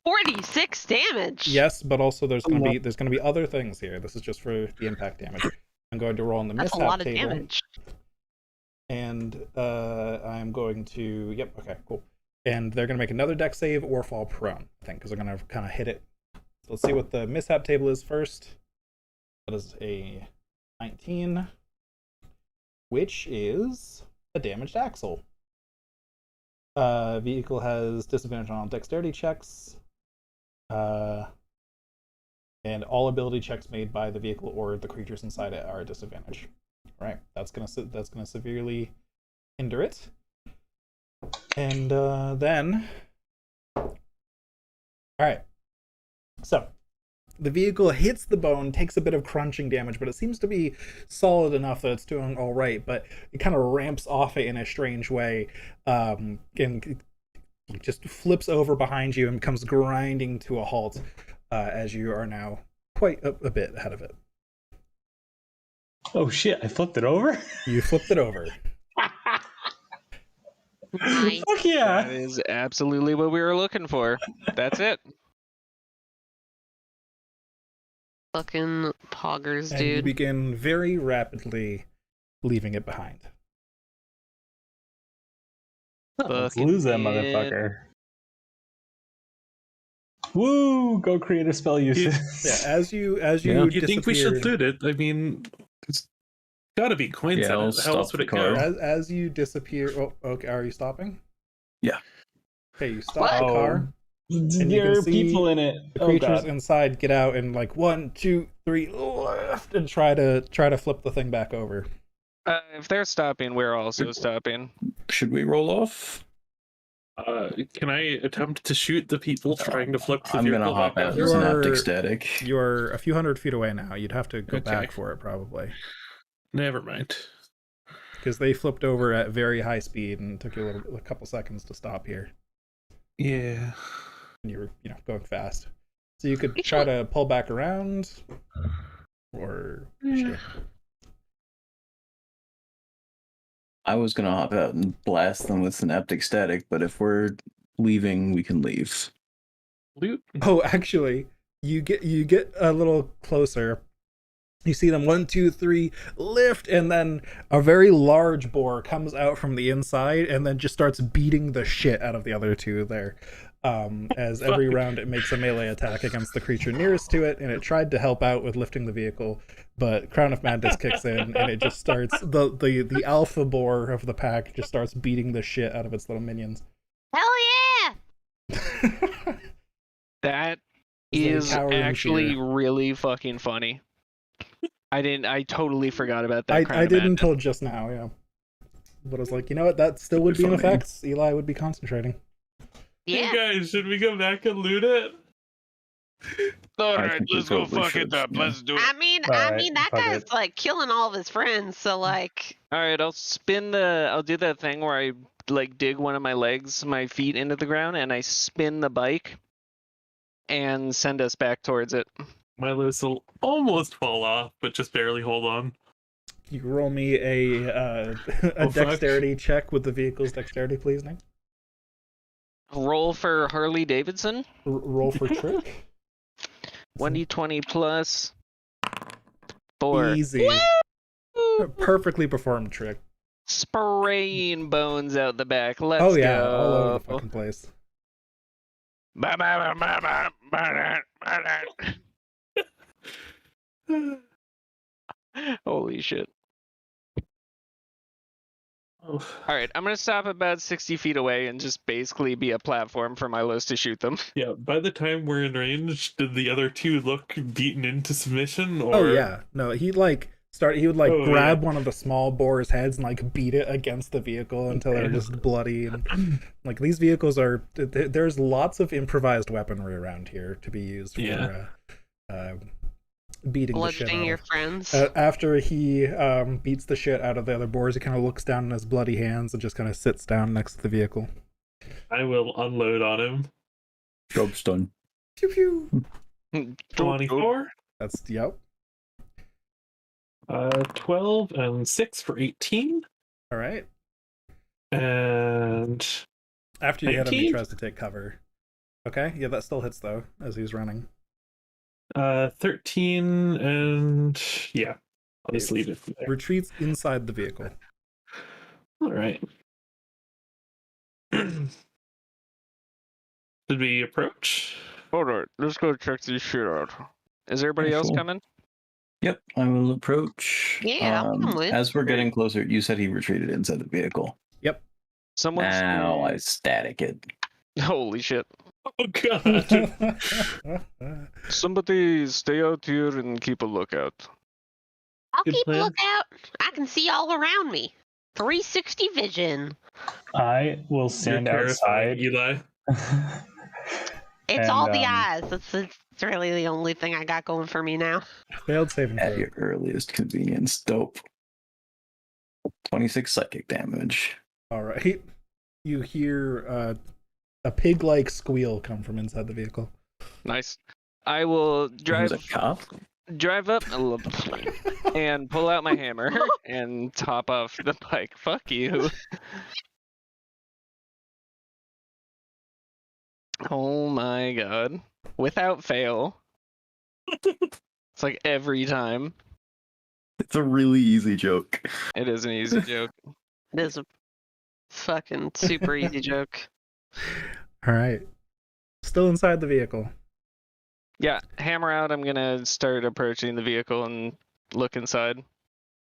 46 damage. Yes, but also there's gonna be other things here. This is just for the impact damage. I'm going to roll on the That's mishap a lot of table. damage. And I'm going to okay, cool. And they're gonna make another dex save or fall prone, I think, because they're gonna kind of hit it. So let's see what the mishap table is first. That is a 19, which is a damaged axle. Vehicle has disadvantage on all dexterity checks. And all ability checks made by the vehicle or the creatures inside it are a disadvantage. All right, that's gonna severely hinder it. And then, all right. So the vehicle hits the bone, takes a bit of crunching damage, but it seems to be solid enough that it's doing all right. But it kind of ramps off it in a strange way, and just flips over behind you and comes grinding to a halt as you are now quite a bit ahead of it. Oh shit! I flipped it over. You flipped it over. Nice. Fuck yeah! That is absolutely what we were looking for. That's it. Fucking poggers, And dude. you begin very rapidly leaving it behind. Let's lose that motherfucker. Woo! Go create a spell usage. Yeah, as you You disappear, think we should loot it? I mean, it's gotta be coins in it. How else would it go? as you disappear. Oh, okay. Are you stopping? Yeah. Okay, you stop the car. There are people in it. The creatures inside get out and like 1, 2, 3 left and try to flip the thing back over. If they're stopping, we're also stopping. Should we roll off? Can I attempt to shoot the people trying to flip the I'm vehicle gonna hop back out over? synaptic static. You're a few hundred feet away now. You'd have to go Okay. back for it probably, Never mind. because they flipped over at very high speed and took you a couple seconds to stop here. Yeah. And you were going fast, so you could try to pull back around, or sure. I was gonna hop out and blast them with synaptic static, but if we're leaving, we can leave. Loot. Oh, actually, you get a little closer. You see them 1, 2, 3 lift, and then a very large boar comes out from the inside, and then just starts beating the shit out of the other two there. As every round it makes a melee attack against the creature nearest to it, and it tried to help out with lifting the vehicle, but Crown of Madness kicks in, and it just starts the alpha boar of the pack just starts beating the shit out of its little minions. Hell yeah! That is actually really fucking funny. I totally forgot about that. I did until just now, yeah. But I was like, you know what? That still would be in effect. Eli would be concentrating. Yeah. Hey guys, should we go back and loot it? Alright, let's go fuck it up. Yeah. Let's do it. I mean, that guy's like killing all of his friends. So like. All right, I'll do that thing where I like dig one of my feet into the ground, and I spin the bike, and send us back towards it. Milos will almost fall off, but just barely hold on. You roll me a dexterity check with the vehicle's dexterity, please, Nick. Roll for Harley Davidson. Roll for trick. 1d20 plus 4. Easy. Perfectly performed trick. Spraying bones out the back. Let's oh yeah, go. all over the fucking place. Holy shit. Oh. Alright, I'm gonna stop about 60 feet away and just basically be a platform for Milos to shoot them. Yeah, by the time we're in range, did the other two look beaten into submission? Or... Oh yeah, no, he would grab one of the small boar's heads and like beat it against the vehicle until they're just bloody. And like these vehicles are, there's lots of improvised weaponry around here to be used for beating the shit out of your friends. After he beats the shit out of the other boars, he kind of looks down in his bloody hands and just kind of sits down next to the vehicle. I will unload on him. Job stun. Pew pew. 24. That's yep. 12 and 6 for 18. All right. And after you 19? hit him, he tries to take cover. Okay, yeah, that still hits though as he's running. 13 and yeah, I'll just leave it there. Retreats inside the vehicle. All right. Did we approach? Alright, let's go check this shit out. Is everybody else Cool. coming? Yep, I will approach. Yeah, I'll come with. As we're getting closer, you said he retreated inside the vehicle. Yep. Someone's. Now I static it. Holy shit. Oh god. Somebody stay out here and keep a lookout. I'll Good keep a plan. lookout. I can see all around me. 360 vision. I will stand You're outside. Eli. It's And, all the eyes. It's really the only thing I got going for me now. Failed saving At throw. your earliest convenience. Dope. 26 psychic damage. All right. You hear a pig-like squeal come from inside the vehicle. Nice. I will Who's a cop? drive up a little and pull out my hammer and top off the bike. Fuck you. Oh my god. Without fail. It's like every time. It's a really easy joke. It is an easy joke. It is a fucking super easy joke. All right. Still inside the vehicle. Yeah, hammer out. I'm gonna start approaching the vehicle and look inside.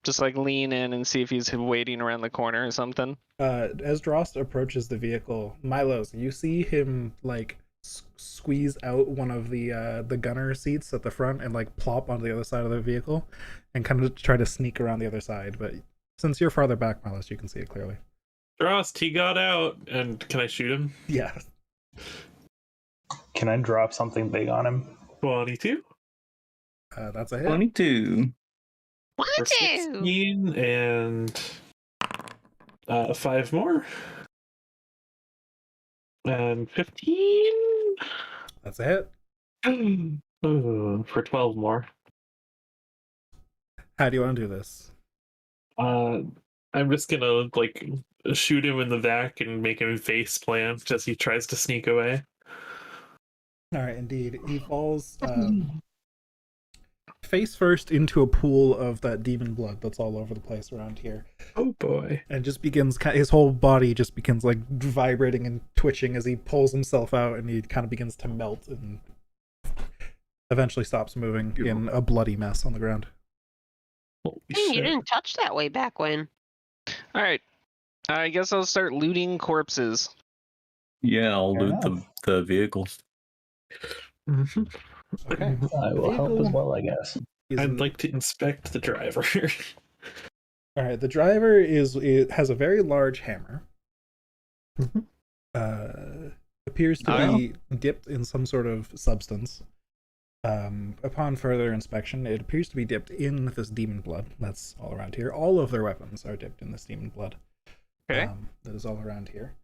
Just like lean in and see if he's waiting around the corner or something. As Drost approaches the vehicle, Milos, you see him like squeeze out one of the gunner seats at the front and like plop onto the other side of the vehicle and kind of try to sneak around the other side. But since you're farther back, Milos, you can see it clearly. Frost, he got out. And can I shoot him? Yeah. Can I drop something big on him? 22. That's a hit. 22. For 16 and 5 more. And 15. That's a hit. For 12 more. How do you want to do this? I'm just gonna like shoot him in the back and make him face plant as he tries to sneak away. All right, indeed. He falls face first into a pool of that demon blood that's all over the place around here. Oh boy. And just begins, his whole body just begins like vibrating and twitching as he pulls himself out, and he kind of begins to melt and eventually stops moving in a bloody mess on the ground. Holy Dang, you shit. didn't touch that way back when. Alright. I guess I'll start looting corpses. Yeah, I'll Fair loot enough. the vehicles. Mhm. Okay. I will help as well, I guess. I'd like to inspect the driver. All right. The driver has a very large hammer. Appears to be dipped in some sort of substance. Upon further inspection, it appears to be dipped in this demon blood that's all around here. All of their weapons are dipped in this demon blood. Okay. That is all around here.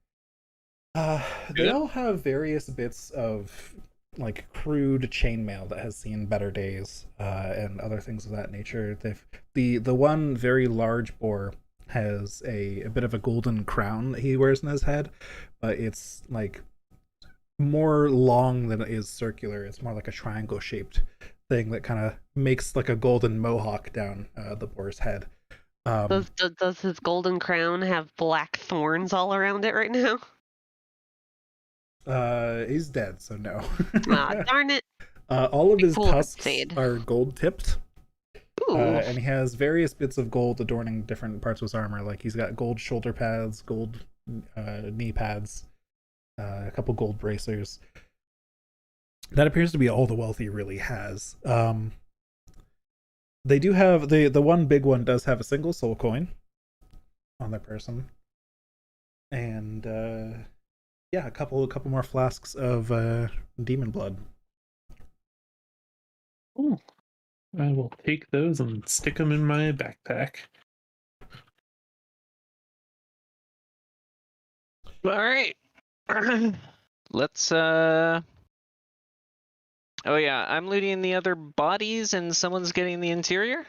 They all have various bits of like crude chainmail that has seen better days, and other things of that nature. The one very large boar has a bit of a golden crown that he wears in his head, but it's like more long than it is circular. It's more like a triangle shaped thing that kind of makes like a golden mohawk down the boar's head. Does his golden crown have black thorns all around it right now? He's dead, so no. Darn it. All of his Cool tusks fade. are gold tipped. Ooh. And he has various bits of gold adorning different parts of his armor. Like he's got gold shoulder pads, gold knee pads, a couple gold bracers. That appears to be all the wealth he really has. They do have the one big one does have a single soul coin on their person, and yeah, a couple more flasks of demon blood. Ooh. I will take those and stick them in my backpack. All right. Let's Oh yeah, I'm looting the other bodies and someone's getting the interior?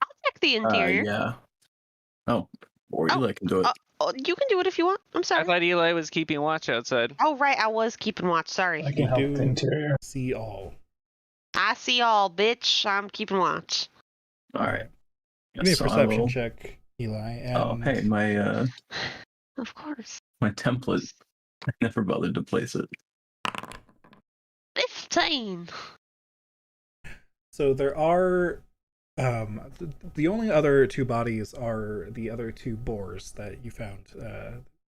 I'll check the interior. Yeah. Oh, or Eli can do it. Oh, you can do it if you want. I'm I sorry. thought Eli was keeping watch outside. Oh, right. I was keeping watch. Sorry. I can help the interior. See all. I see all, bitch. I'm keeping watch. All right. Give me a So I perception will- check, Eli. And Oh, hey, my Of course. my template. I never bothered to place it. 15. So there are the only other two bodies are the other two boars that you found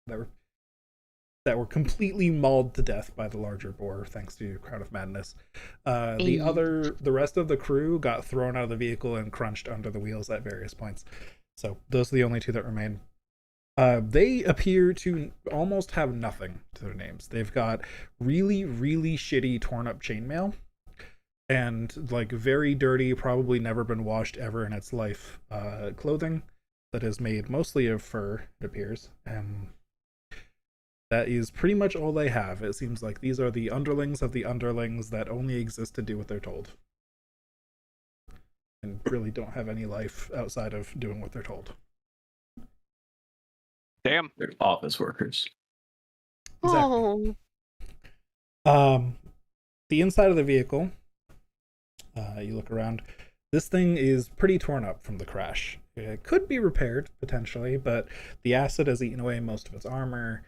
that were completely mauled to death by the larger boar thanks to Crown of Madness. The rest of the crew got thrown out of the vehicle and crunched under the wheels at various points. So those are the only two that remain. They appear to almost have nothing to their names. They've got really, really shitty torn up chainmail and like very dirty, probably never been washed ever in its life clothing that is made mostly of fur, it appears. That is pretty much all they have. It seems like these are the underlings of the underlings that only exist to do what they're told. And really don't have any life outside of doing what they're told. Damn. They're office workers. Exactly. Oh. The inside of the vehicle, you look around. This thing is pretty torn up from the crash. It could be repaired, potentially, but the acid has eaten away most of its armor.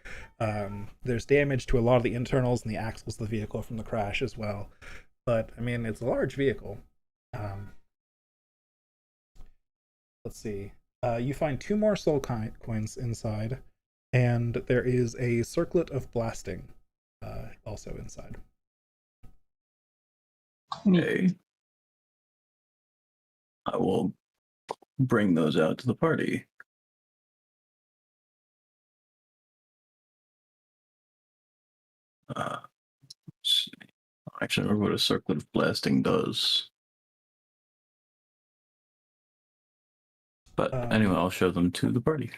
There's damage to a lot of the internals and the axles of the vehicle from the crash as well. But, I mean, it's a large vehicle. Let's see. You find 2 more soul coins inside, and there is a circlet of blasting also inside. Okay. I will bring those out to the party. Let's see. Actually, I remember what a circlet of blasting does. But anyway, I'll show them to the party.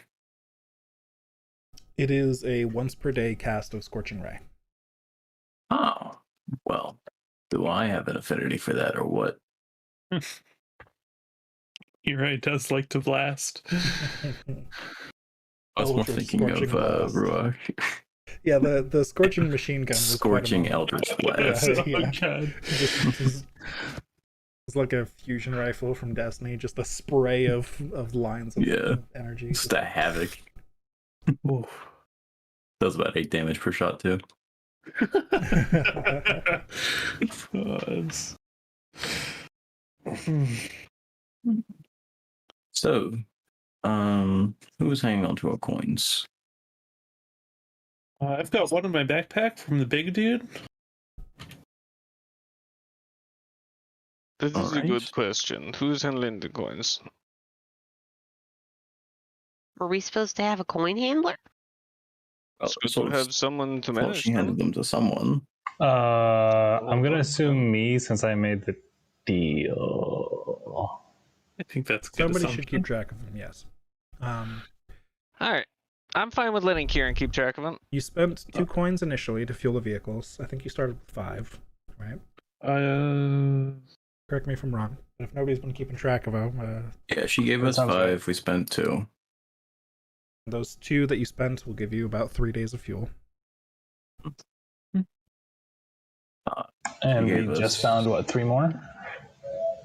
It is a once per day cast of Scorching Ray. Oh, well, do I have an affinity for that or what? Eri does like to blast. I was more Eldritch thinking of Scorching Blast. Ruach. Yeah, the Scorching Machine Gun was Scorching quite a Eldritch moment. Blast. Yeah. God. It's like a fusion rifle from Destiny, just a spray of lines of energy. Just a havoc. Does about 8 damage per shot too. So, who's hanging on to our coins? I've got one in my backpack from the big dude. That is a Alright. good question. Who's handling the coins? Were we supposed to have a coin handler? It's good to have someone to Well, manage she handed them to someone. I'm gonna assume me since I made the deal. I think that's a good Somebody assumption. should keep track of them. Yes. All right. I'm fine with letting Kieran keep track of them. You spent 2 coins initially to fuel the vehicles. I think you started with 5, right? Correct me if I'm wrong. But if nobody's been keeping track of them, Yeah, she gave us 5. Right. We spent 2. Those 2 that you spent will give you about 3 days of fuel. And we just found, what, 3 more?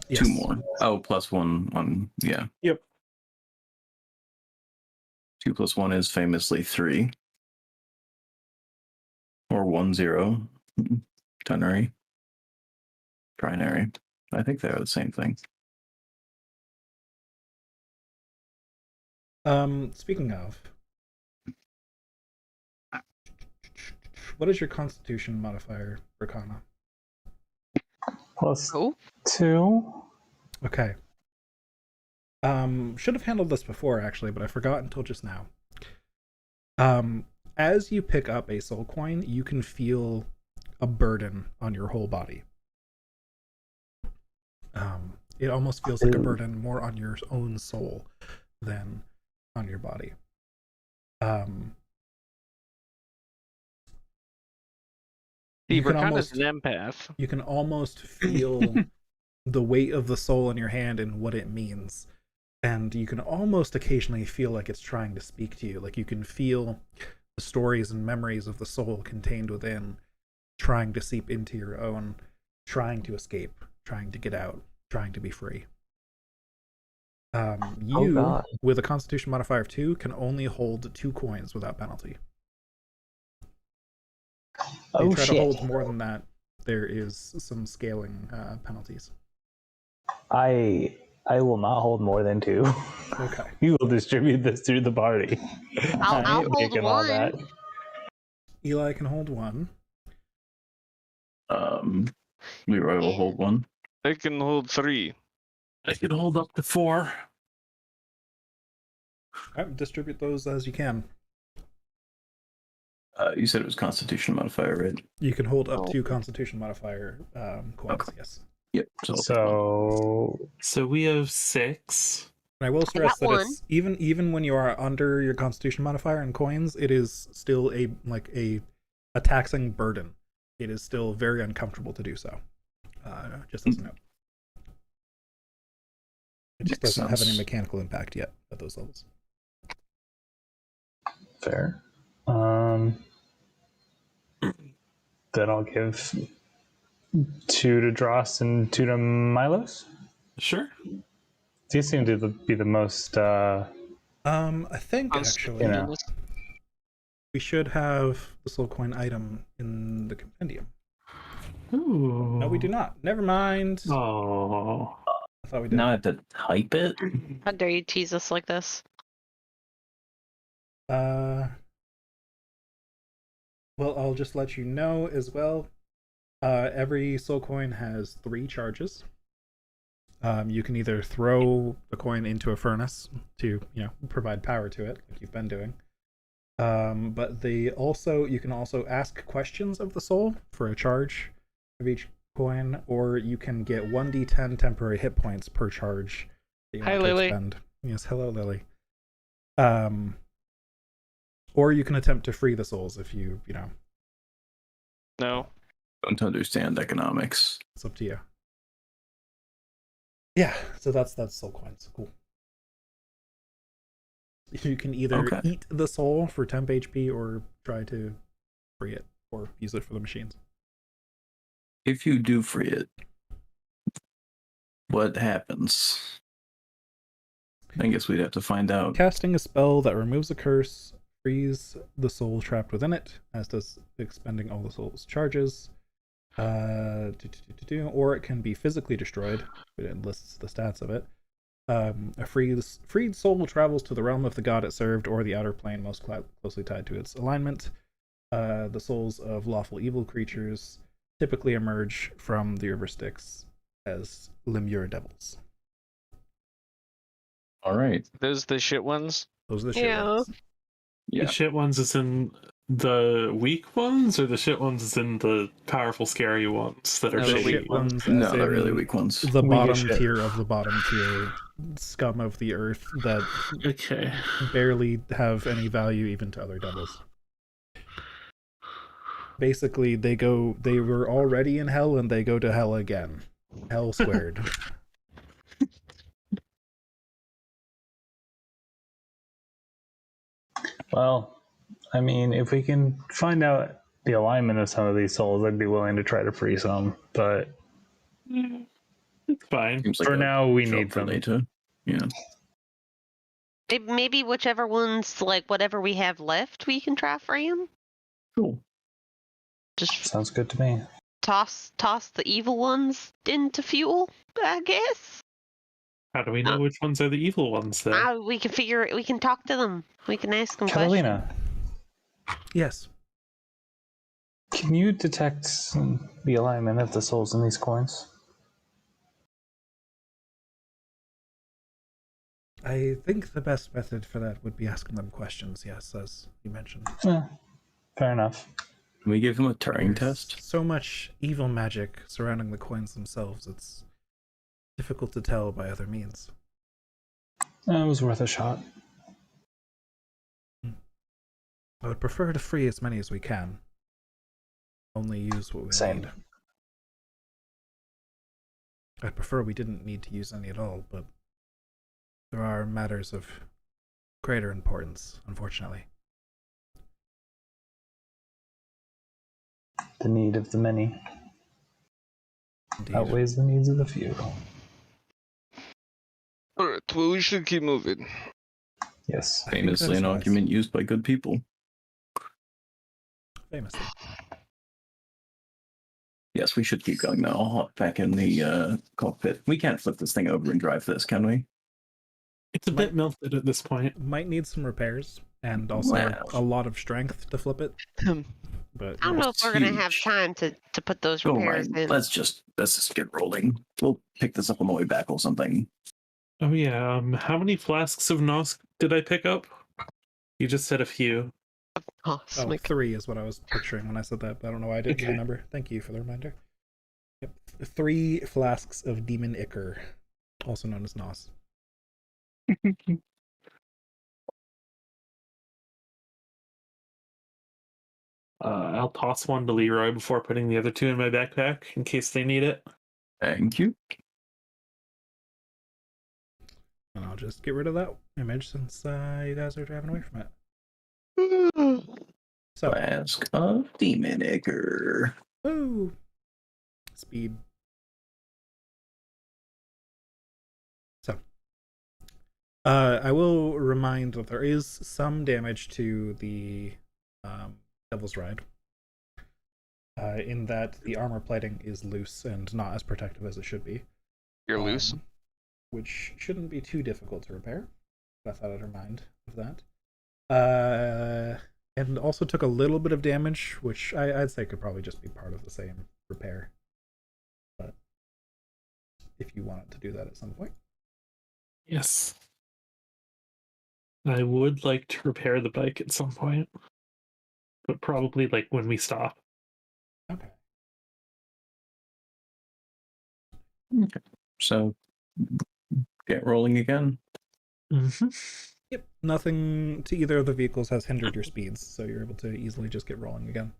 Yes. 2 more. Oh, plus 1. Yeah. Yep. 2 plus 1 is famously 3. Or 1, 0. Ternary. Trinary. I think they're the same thing. Speaking of, what is your Constitution modifier for Kana? Plus 2. Okay. Should have handled this before actually, but I forgot until just now. As you pick up a soul coin, you can feel a burden on your whole body. It almost feels like a burden more on your own soul than on your body. Steve, we're kind of an empath. You can almost feel the weight of the soul in your hand and what it means. And you can almost occasionally feel like it's trying to speak to you. Like you can feel the stories and memories of the soul contained within, trying to seep into your own, trying to escape, trying to get out, trying to be free. You, with a Constitution modifier of 2, can only hold 2 coins without penalty. If you try to hold more than that, there is some scaling penalties. I will not hold more than 2. Okay. You will distribute this through the party. I'll hold 1. Eli can hold 1. Leroy will hold 1. I can hold 3. I can hold up to 4. Right, distribute those as you can. You said it was Constitution modifier, right? You can hold up to Constitution modifier coins, Okay. yes. Yep. So we have 6. And I will stress that 1. it's even when you are under your Constitution modifier in coins, it is still a taxing burden. It is still very uncomfortable to do so. Just as a note. It just doesn't have any mechanical impact yet at those levels. Fair. Then I'll give 2 to Dross and 2 to Milos. Sure. These seem to be the most. I think actually, we should have the soul coin item in the compendium. Ooh. No, we do not. Never mind. Oh. I thought we did. Now I have to type it? How dare you tease us like this? Well, I'll just let you know as well. Every soul coin has 3 charges. You can either throw the coin into a furnace to, provide power to it, like you've been doing. But you can also ask questions of the soul for a charge of each coin, or you can get 1d10 temporary hit points per charge that you want to expend. Yes, hello, Lily. Or you can attempt to free the souls if you know. No. Don't understand economics. It's up to you. Yeah, so that's soul coins. Cool. You can either eat the soul for temp HP or try to free it or use it for the machines. If you do free it, what happens? I guess we'd have to find out. Casting a spell that removes a curse frees the soul trapped within it, as does expending all the soul's charges. Or it can be physically destroyed. It lists the stats of it. A freed soul travels to the realm of the god it served or the outer plane most closely tied to its alignment. The souls of lawful evil creatures typically emerge from the river Styx as Lemure devils. All right. Those the shit ones. Those are the shit ones. Yeah. The shit ones is in the weak ones, or the shit ones is in the powerful, scary ones that are The shitty? shit ones, No, as they're really in weak ones. the Weak as bottom shit. tier of the bottom tier, scum of the earth that Okay. barely have any value even to other devils. Basically, they were already in hell and they go to hell again. Hell squared. Well, I mean, if we can find out the alignment of some of these souls, I'd be willing to try to free some. But It's fine. Seems like for a now, we job need for them. later. Yeah. Maybe whichever ones, like whatever we have left, we can try free them. Cool. Just Sounds good to me. toss the evil ones into fuel, I guess. How do we know which ones are the evil ones, then? We can figure it. We can talk to them. We can ask them questions. Catalina, Yes. can you detect the alignment of the souls in these coins? I think the best method for that would be asking them questions, yes, as you mentioned. Fair enough. Can we give him a Turing There's test? so much evil magic surrounding the coins themselves, it's difficult to tell by other means. It was worth a shot. I would prefer to free as many as we can. Only use what we Same. need. I'd prefer we didn't need to use any at all, but there are matters of greater importance, unfortunately. The need of the many Indeed. outweighs the needs of the few. Alright, well, we should keep moving. Yes. I think Famously that's an wise. argument used by good people. Famously. Yes, we should keep going now. I'll hop back in the cockpit. We can't flip this thing over and drive this, can we? It's a bit melted at this point. Might need some repairs and also Wow. a lot of strength to flip it. But I don't know if we're gonna have Huge. time to put those Oh my! repairs in. Let's just get rolling. We'll pick this up on the way back or something. Oh yeah. How many flasks of Nosk did I pick up? You just said a few. Oh, Cosmic. 3 is what I was picturing when I said that, but I don't know why I didn't Okay. remember. Thank you for the reminder. Yep. 3 flasks of Demon Ichor, also known as Nos. I'll toss one to Leroy before putting the other two in my backpack in case they need it. Thank you. And I'll just get rid of that image since you guys are driving away from it. So, Flask of Demon Ichor. woo! Speed. So, I will remind that there is some damage to the Devil's Ride. In that the armor plating is loose and not as protective as it should be. You're loose. Which shouldn't be too difficult to repair. But I thought I'd remind of that. And also took a little bit of damage, which I'd say could probably just be part of the same repair. But if you wanted to do that at some point. Yes. I would like to repair the bike at some point. But probably like when we stop. Okay. Okay. So get rolling again. Mm-hmm. Yep. Nothing to either of the vehicles has hindered your speeds, so you're able to easily just get rolling again.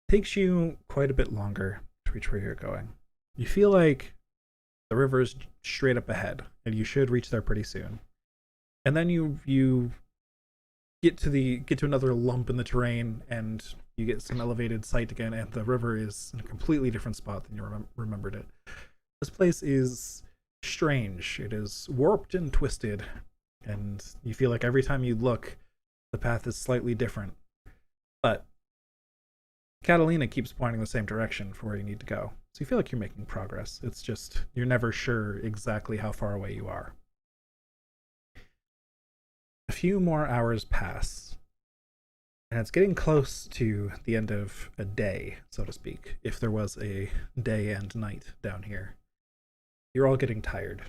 Takes you quite a bit longer to reach where you're going. You feel like the river is straight up ahead, and you should reach there pretty soon. And then you get to another lump in the terrain, and you get some elevated sight again, and the river is in a completely different spot than you remembered it. This place is strange. It is warped and twisted, and you feel like every time you look, the path is slightly different. But Catalina keeps pointing the same direction for where you need to go. So you feel like you're making progress. It's just, you're never sure exactly how far away you are. A few more hours pass, And it's getting close to the end of a day, so to speak, if there was a day and night down here. You're all getting tired.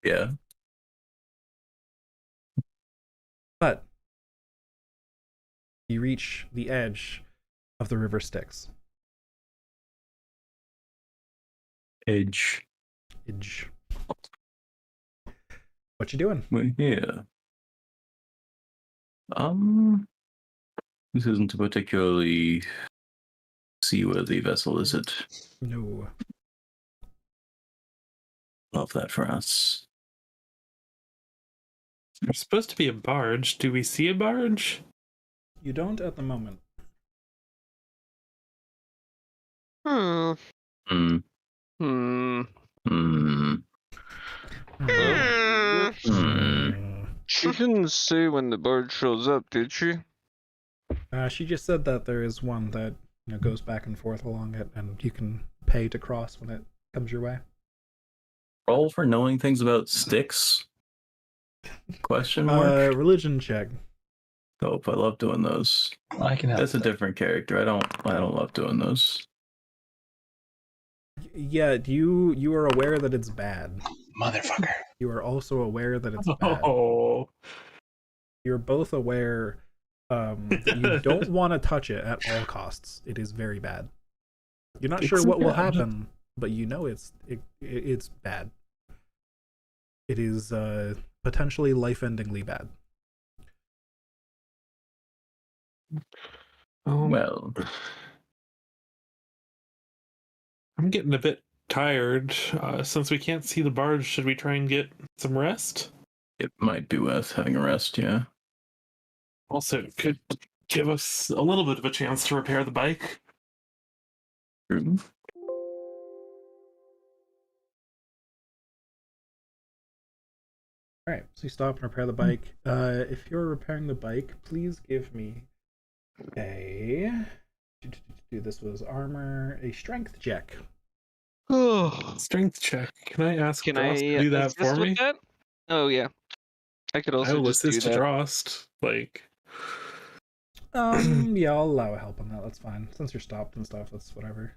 Yeah. But you reach the edge of the river Styx. Edge. What you doing? We're here. This isn't a particularly seaworthy vessel, is it? No. Love that for us. There's supposed to be a barge. Do we see a barge? You don't at the moment. Hmm. Hmm. Hmm. Hmm. Well, Hmm. she didn't say when the barge shows up, did she? She just said that there is one that goes back and forth along it, and you can pay to cross when it comes your way. Roll for knowing things about sticks? Question mark? Religion check. Dope. I love doing those. I can help. That's a different character. I don't love doing those. Yeah, you are aware that it's bad. Motherfucker. You are also aware that it's bad. Oh. You're both aware that you don't want to touch it at all costs. It is very bad. You're not sure what will happen, but you know it's bad. It is potentially life-endingly bad. Well, I'm getting a bit tired. Since we can't see the barge, should we try and get some rest? it might be worth having a rest, yeah. Also, it could give us a little bit of a chance to repair the bike. True. Alright, so you stop and repair the bike. If you're repairing the bike, please give me a... This was armor, a strength check. Strength check. Can I ask Can Drost I to do that assist for with me? that? Oh yeah, I could I also will just do assist that. Drost. Like, Yeah, I'll allow help on that, that's fine. Since you're stopped and stuff, that's whatever.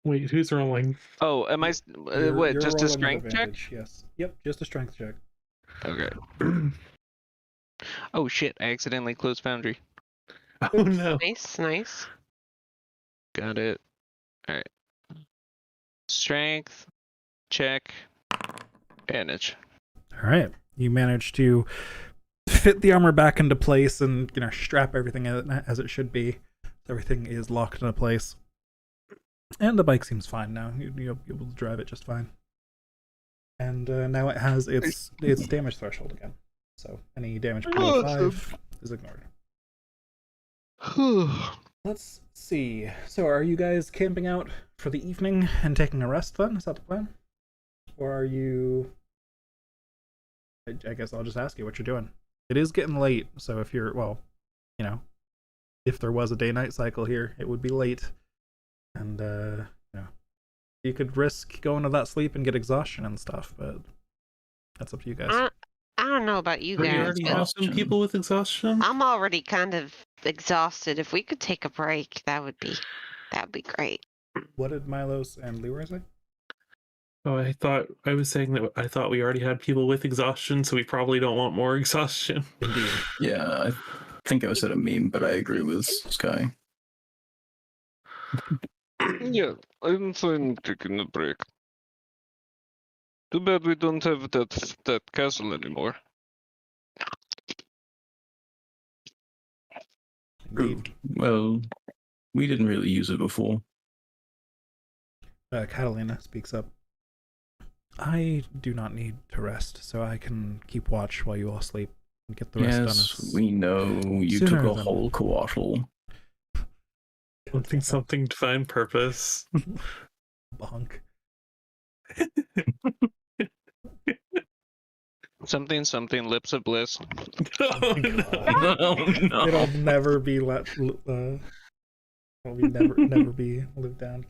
wait, who's rolling? Oh, am I? What? You're Just a rolling with strength check? advantage, yes. Yep, just a strength check. Okay. Oh shit! I accidentally closed Foundry. Oh no. Nice. Got it. All right. Strength check. Advantage. All right, you manage to fit the armor back into place and strap everything as it should be. Everything is locked into place, and the bike seems fine now. You'll be able to drive it just fine. And now it has its damage threshold again. So any damage below 5 is ignored. Let's see. So are you guys camping out for the evening and taking a rest then? Is that the plan? Or are you... I guess I'll just ask you what you're doing. It is getting late, so if you're, well, if there was a day-night cycle here, it would be late. And, you could risk going to that sleep and get exhaustion and stuff, but that's up to you guys. I don't know about you Do we guys, already but have some people with exhaustion? I'm already kind of exhausted. If we could take a break, that would be great. What did Milos and Leroy say? Oh, I was saying that I thought we already had people with exhaustion, so we probably don't want more exhaustion. Indeed. Yeah, I think I said a meme, but I agree with Sky. Yeah, I'm fine taking a break. Too bad we don't have that castle anymore. Indeed. Well, we didn't really use it before. Catalina speaks up. I do not need to rest, so I can keep watch while you all sleep and get the rest done. Yes, we know you sooner took a than- whole coatl. Something to find purpose. Bonk. Something. Lips of bliss. Oh, no. Oh, no. It'll never be never be lived down.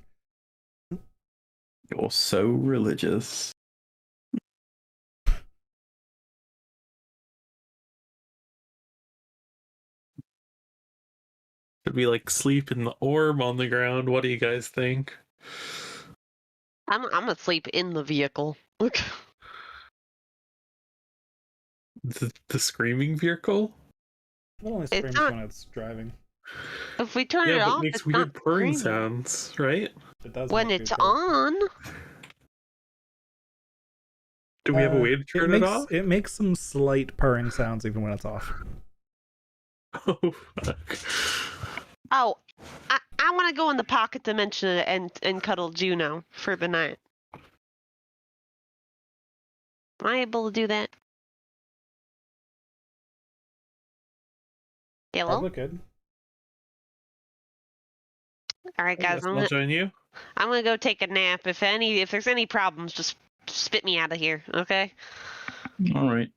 You're so religious. Should we like sleep in the orb on the ground? What do you guys think? I'm asleep in the vehicle. The screaming vehicle? It only It's screams not- when it's driving. If we turn it Yeah, but off, it makes it's weird not purring screaming. sounds, right? It does When make it's you purr. on, Do we have a way to turn it makes, off? It makes some slight purring sounds even when it's off. Oh fuck. oh, I want to go in the pocket dimension and cuddle Juno for the night. Am I able to do that? Hello? Probably good. All right, guys. I'll join you. I'm gonna go take a nap. If there's any problems, just spit me out of here, okay? All right.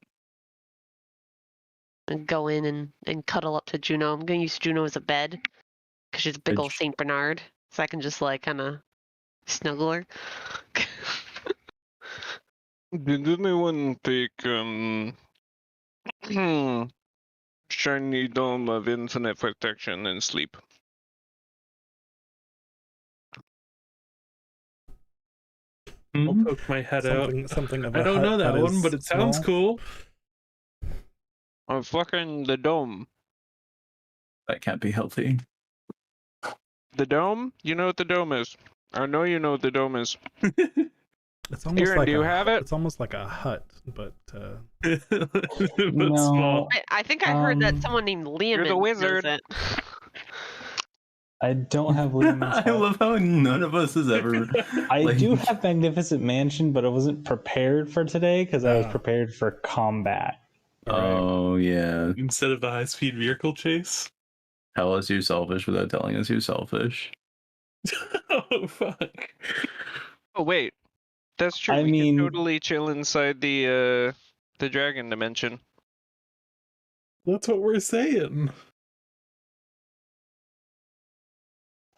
And go in and cuddle up to Juno. I'm gonna use Juno as a bed because she's a big old Saint Bernard, so I can just like kind of snuggle her. Did anyone take Shiny Dome of Infinite Protection and sleep? I'll poke my head out. Something of I a don't hut know that one, is but it sounds small. cool. I'm fucking the dome. That can't be healthy. The dome? You know what the dome is. I know you know what the dome is. It's almost Kieran, like do you have it? It's almost like a hut, but But No. small. I think I heard that someone named Liam You're the wizard. It. I don't have Liam's I hut. love how none of us has ever. I like- do have Magnificent Mansion, but I wasn't prepared for today because I was prepared for combat. Oh yeah. Instead of the high-speed vehicle chase. Tell us you're selfish without telling us you're selfish. Oh fuck. Oh wait, that's true. I We mean- can totally chill inside the dragon dimension. That's what we're saying.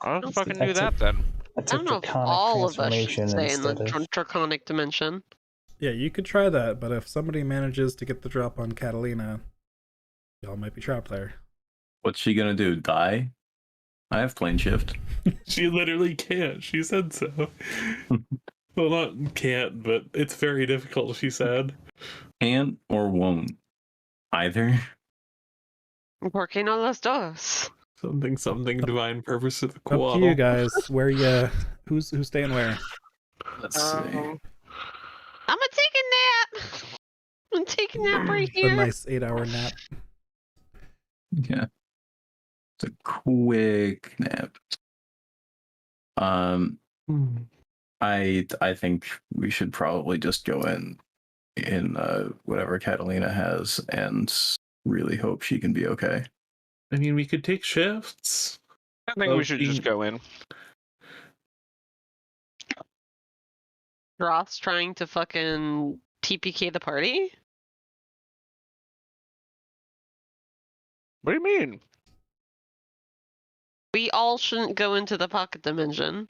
I'll That's- fucking do that's that then. That's I a don't know if draconic all of us should transformation stay in the instead of. draconic dimension. yeah, you could try that. But if somebody manages to get the drop on Catalina, y'all might be trapped there. What's she gonna do? Die? I have plane shift. She literally can't. She said so. Well, not can't, but it's very difficult, she said. Can't or won't. Either. Porque no los dos. Something divine purpose of the Up to koala. you guys. Where you? Who's staying where? Let's see. I'm gonna take a nap. I'm taking a nap right A here. nice 8-hour nap. Yeah. It's a quick nap. Hmm. I think we should probably just go in whatever Catalina has and really hope she can be okay. I mean, we could take shifts. I think we should just go in. Roth's trying to fucking TPK the party? What do you mean? We all shouldn't go into the pocket dimension.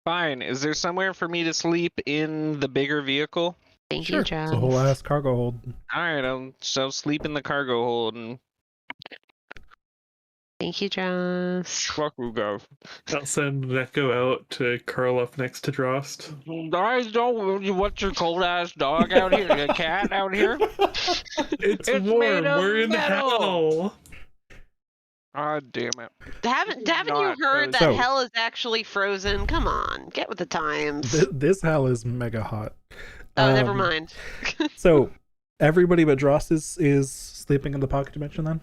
Fine. Is there somewhere for me to sleep in the bigger vehicle? Thank Sure. you, It's John. a whole ass cargo hold. All right, I'll sleep in the cargo hold and Thank you, Joss. fuck you guys. I'll send Neko out to curl up next to Drost. Guys, don't. What's your cold ass dog out here? A cat out here? It's It's warm. made of We're in metal. hell. Ah, damn it. Haven't you Not heard that frozen. hell is actually frozen? Come on, get with the times. This hell is mega hot. Oh, never Um, mind. So everybody but Drost is sleeping in the pocket dimension then?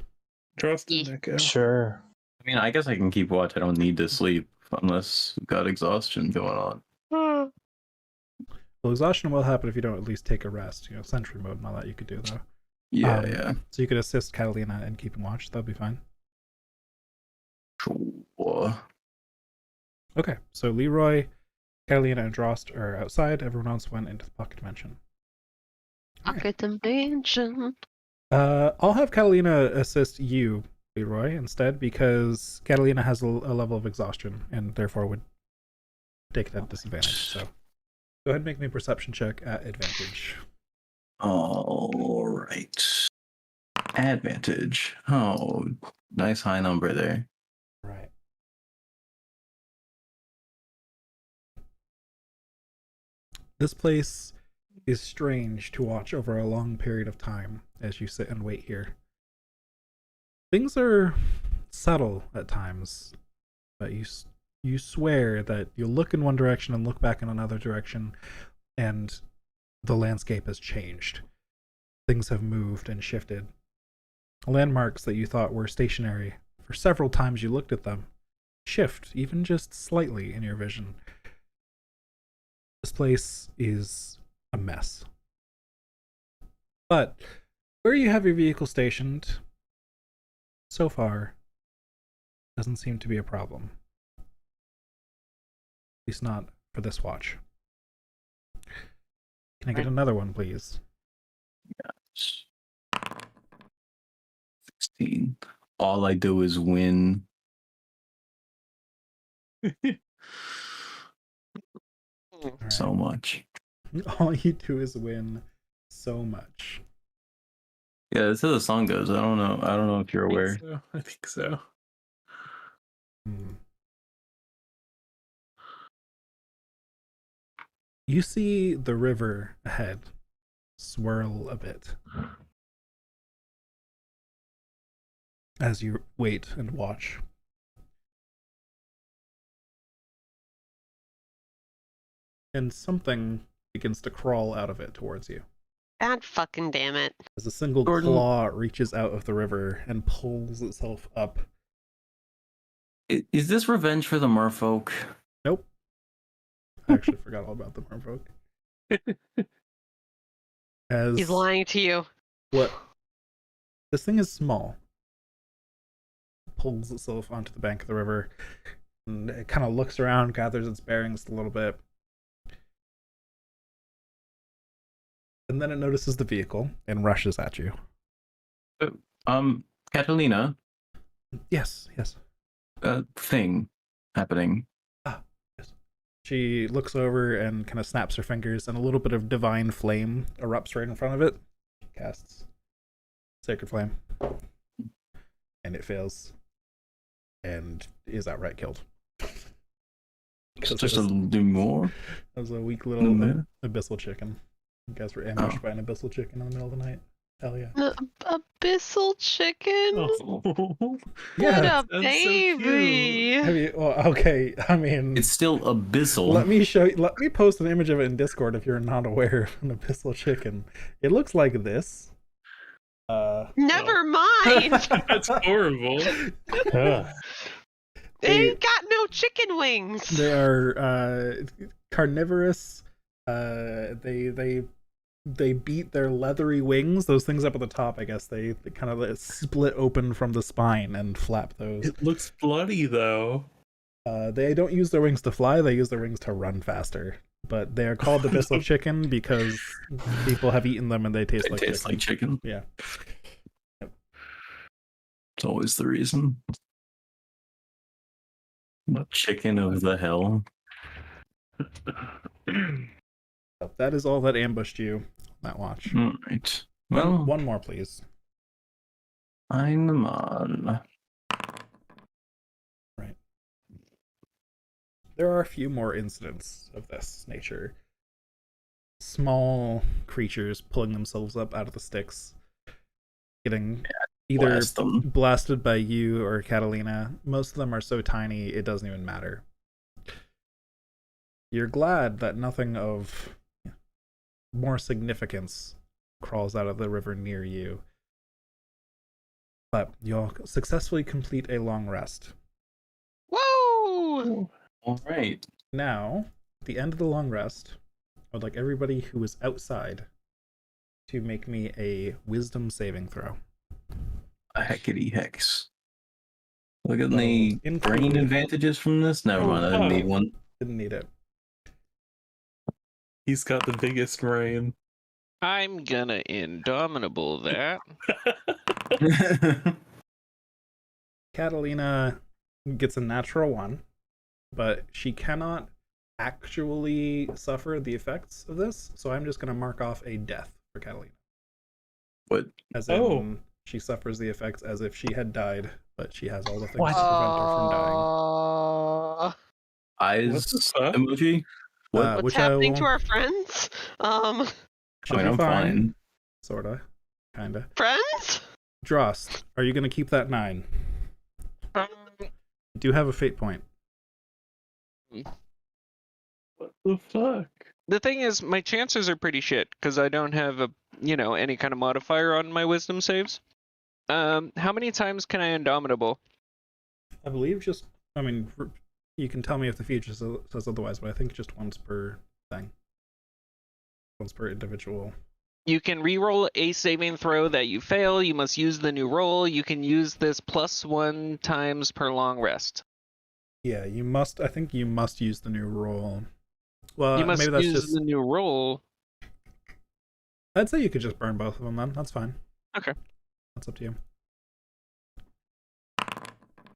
Drost Yeah. and Neko. Sure. I mean, I guess I can keep watch. I don't need to sleep unless we've got exhaustion going on. Well, exhaustion will happen if you don't at least take a rest. You know, sentry mode and all that you could do though. Yeah, Um, yeah. So you could assist Catalina in keeping watch. That'd be fine. Sure. Okay, so Leroy, Catalina, and Drost are outside. Everyone else went into the pocket dimension. Pocket dimension. I'll have Catalina assist you, Leroy, instead, because Catalina has a level of exhaustion and therefore would take it at disadvantage. So go ahead and make me a perception check at advantage. All right. Advantage. Oh, nice high number there. Right. This place is strange to watch over a long period of time as you sit and wait here. Things are subtle at times, but you swear that you'll look in one direction and look back in another direction, and the landscape has changed. Things have moved and shifted. Landmarks that you thought were stationary, for several times you looked at them, shift, even just slightly in your vision. This place is a mess. But where you have your vehicle stationed, so far, doesn't seem to be a problem. At least not for this watch. Can I get another one, please? Yes. 16. All I do is win. So much. All you do is win so much. Yeah, that's how the song goes. I don't know if you're aware. I think so. You see the river ahead swirl a bit as you wait and watch. And something begins to crawl out of it towards you. God fucking damn it. As a single Gordon. claw reaches out of the river and pulls itself up. Is this revenge for the merfolk? Nope. I actually forgot all about the merfolk. As He's lying to you. what? This thing is small. Pulls itself onto the bank of the river, and it kind of looks around, gathers its bearings a little bit, and then it notices the vehicle and rushes at you. Catalina, Yes. thing happening. Yes. She looks over and kind of snaps her fingers, and a little bit of divine flame erupts right in front of it. Casts Sacred Flame, and it fails, and is outright killed. Just a little more. That was a weak little abyssal chicken. You guys were ambushed by an abyssal chicken in the middle of the night. Hell yeah. Abyssal chicken? Oh. Yeah. What a baby! Have you, well, okay, I mean, It's still abyssal. let me post an image of it in Discord if you're not aware of an abyssal chicken. It looks like this. Never mind! That's horrible. They ain't got no chicken wings! They are carnivorous. They beat their leathery wings, those things up at the top, I guess. They kind of split open from the spine and flap those. It looks bloody though. They don't use their wings to fly, they use their wings to run faster. But they are called abyssal chicken because people have eaten them and they taste like chicken. Yeah. It's always the reason. The chicken of the hell. That is all that ambushed you on that watch. All right. Well, One more, please. I'm on. Right. There are a few more incidents of this nature. Small creatures pulling themselves up out of the sticks, getting either blasted by you or Catalina. Most of them are so tiny it doesn't even matter. You're glad that nothing of more significance crawls out of the river near you. But you'll successfully complete a long rest. Whoa! All right. Now, at the end of the long rest, I would like everybody who is outside to make me a wisdom saving throw. A heckity hex. Look at the brain advantages from this. Never mind, I didn't need one. Didn't need it. He's got the biggest brain. I'm gonna indomitable that. Catalina gets a natural 1, but she cannot actually suffer the effects of this, so I'm just going to mark off a death for Catalina. What? As in, she suffers the effects as if she had died, but she has all the things to What? prevent her from dying. Eyes emoji? What's Which happening to our friends? Should I mean, be I'm fine. Sorta. Kinda. Friends? Drost, are you going to keep that 9? You do have a fate point. What the fuck? The thing is, my chances are pretty shit because I don't have any kind of modifier on my wisdom saves. How many times can I Indomitable? I believe you can tell me if the future says otherwise, but I think just once per thing. Once per individual. You can reroll a saving throw that you fail. You must use the new roll. You can use this +1 times per long rest. Yeah, you must. I think you must use the new roll. Well, you must maybe that's use the new roll. I'd say you could just burn both of them then. That's fine. Okay. That's up to you.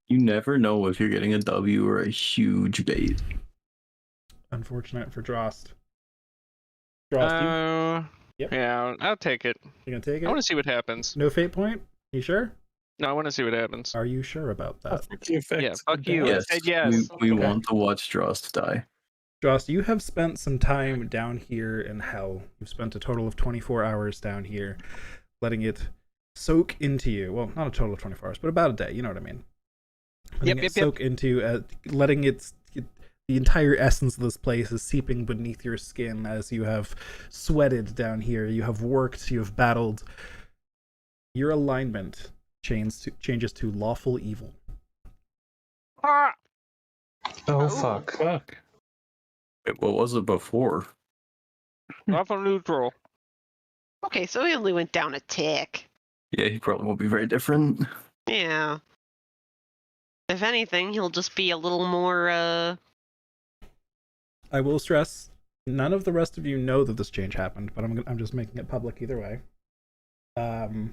You never know if you're getting a W or a huge bait. Unfortunate for Drost. Yep. Yeah, I'll take it. You gonna take it? I want to see what happens. No fate point? You sure? No, I want to see what happens. Are you sure about that? Yeah, fuck you. Yes, I said yes. we want to watch Drost die. Drost, you have spent some time down here in hell. You've spent a total of 24 hours down here, letting it soak into you. Well, not a total of 24 hours, but about a day. You know what I mean? Soak into, letting the entire essence of this place is seeping beneath your skin as you have sweated down here. You have worked. You have battled. Your alignment changes to lawful evil. Oh, fuck. Wait, what was it before? Lawful neutral. Okay, so he only went down a tick. Yeah, he probably won't be very different. Yeah. If anything, he'll just be a little more, I will stress, none of the rest of you know that this change happened, but I'm just making it public either way. Okay,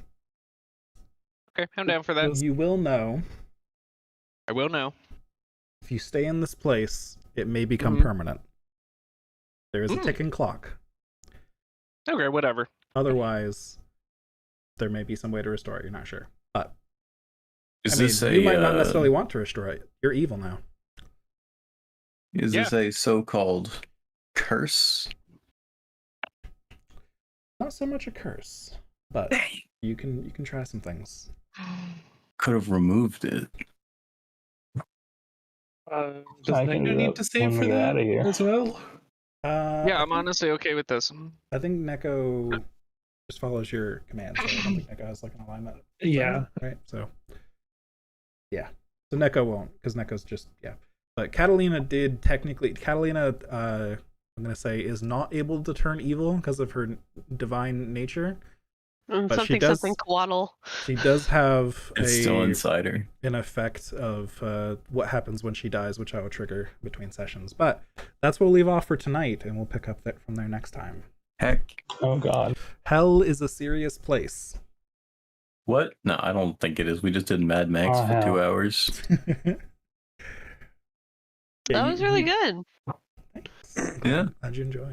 I'm down for that. You will know. I will know. If you stay in this place, it may become permanent. There is a ticking clock. Okay, whatever. Otherwise, there may be some way to restore it. You're not sure. But You might not necessarily want to restore it. You're evil now. Is this a so-called curse? Not so much a curse, but you can try some things. Could have removed it. Does I can Neko do need that to save when for we get that outta here. as well? Yeah, I'm honestly okay with this. I think Neko just follows your command, so I don't think Neko has like an alignment. Yeah. Right. So yeah. So Neko won't, because Neko's just But Catalina did technically. Catalina, I'm gonna say, is not able to turn evil because of her divine nature. But something Coatl. She does have It's still inside her. an effect of what happens when she dies, which I will trigger between sessions. But that's what we'll leave off for tonight, and we'll pick up from there next time. Heck. Oh, God. Hell is a serious place. What? No, I don't think it is. We just did Mad Max for 2 hours. That was really good. Yeah. How'd you enjoy it?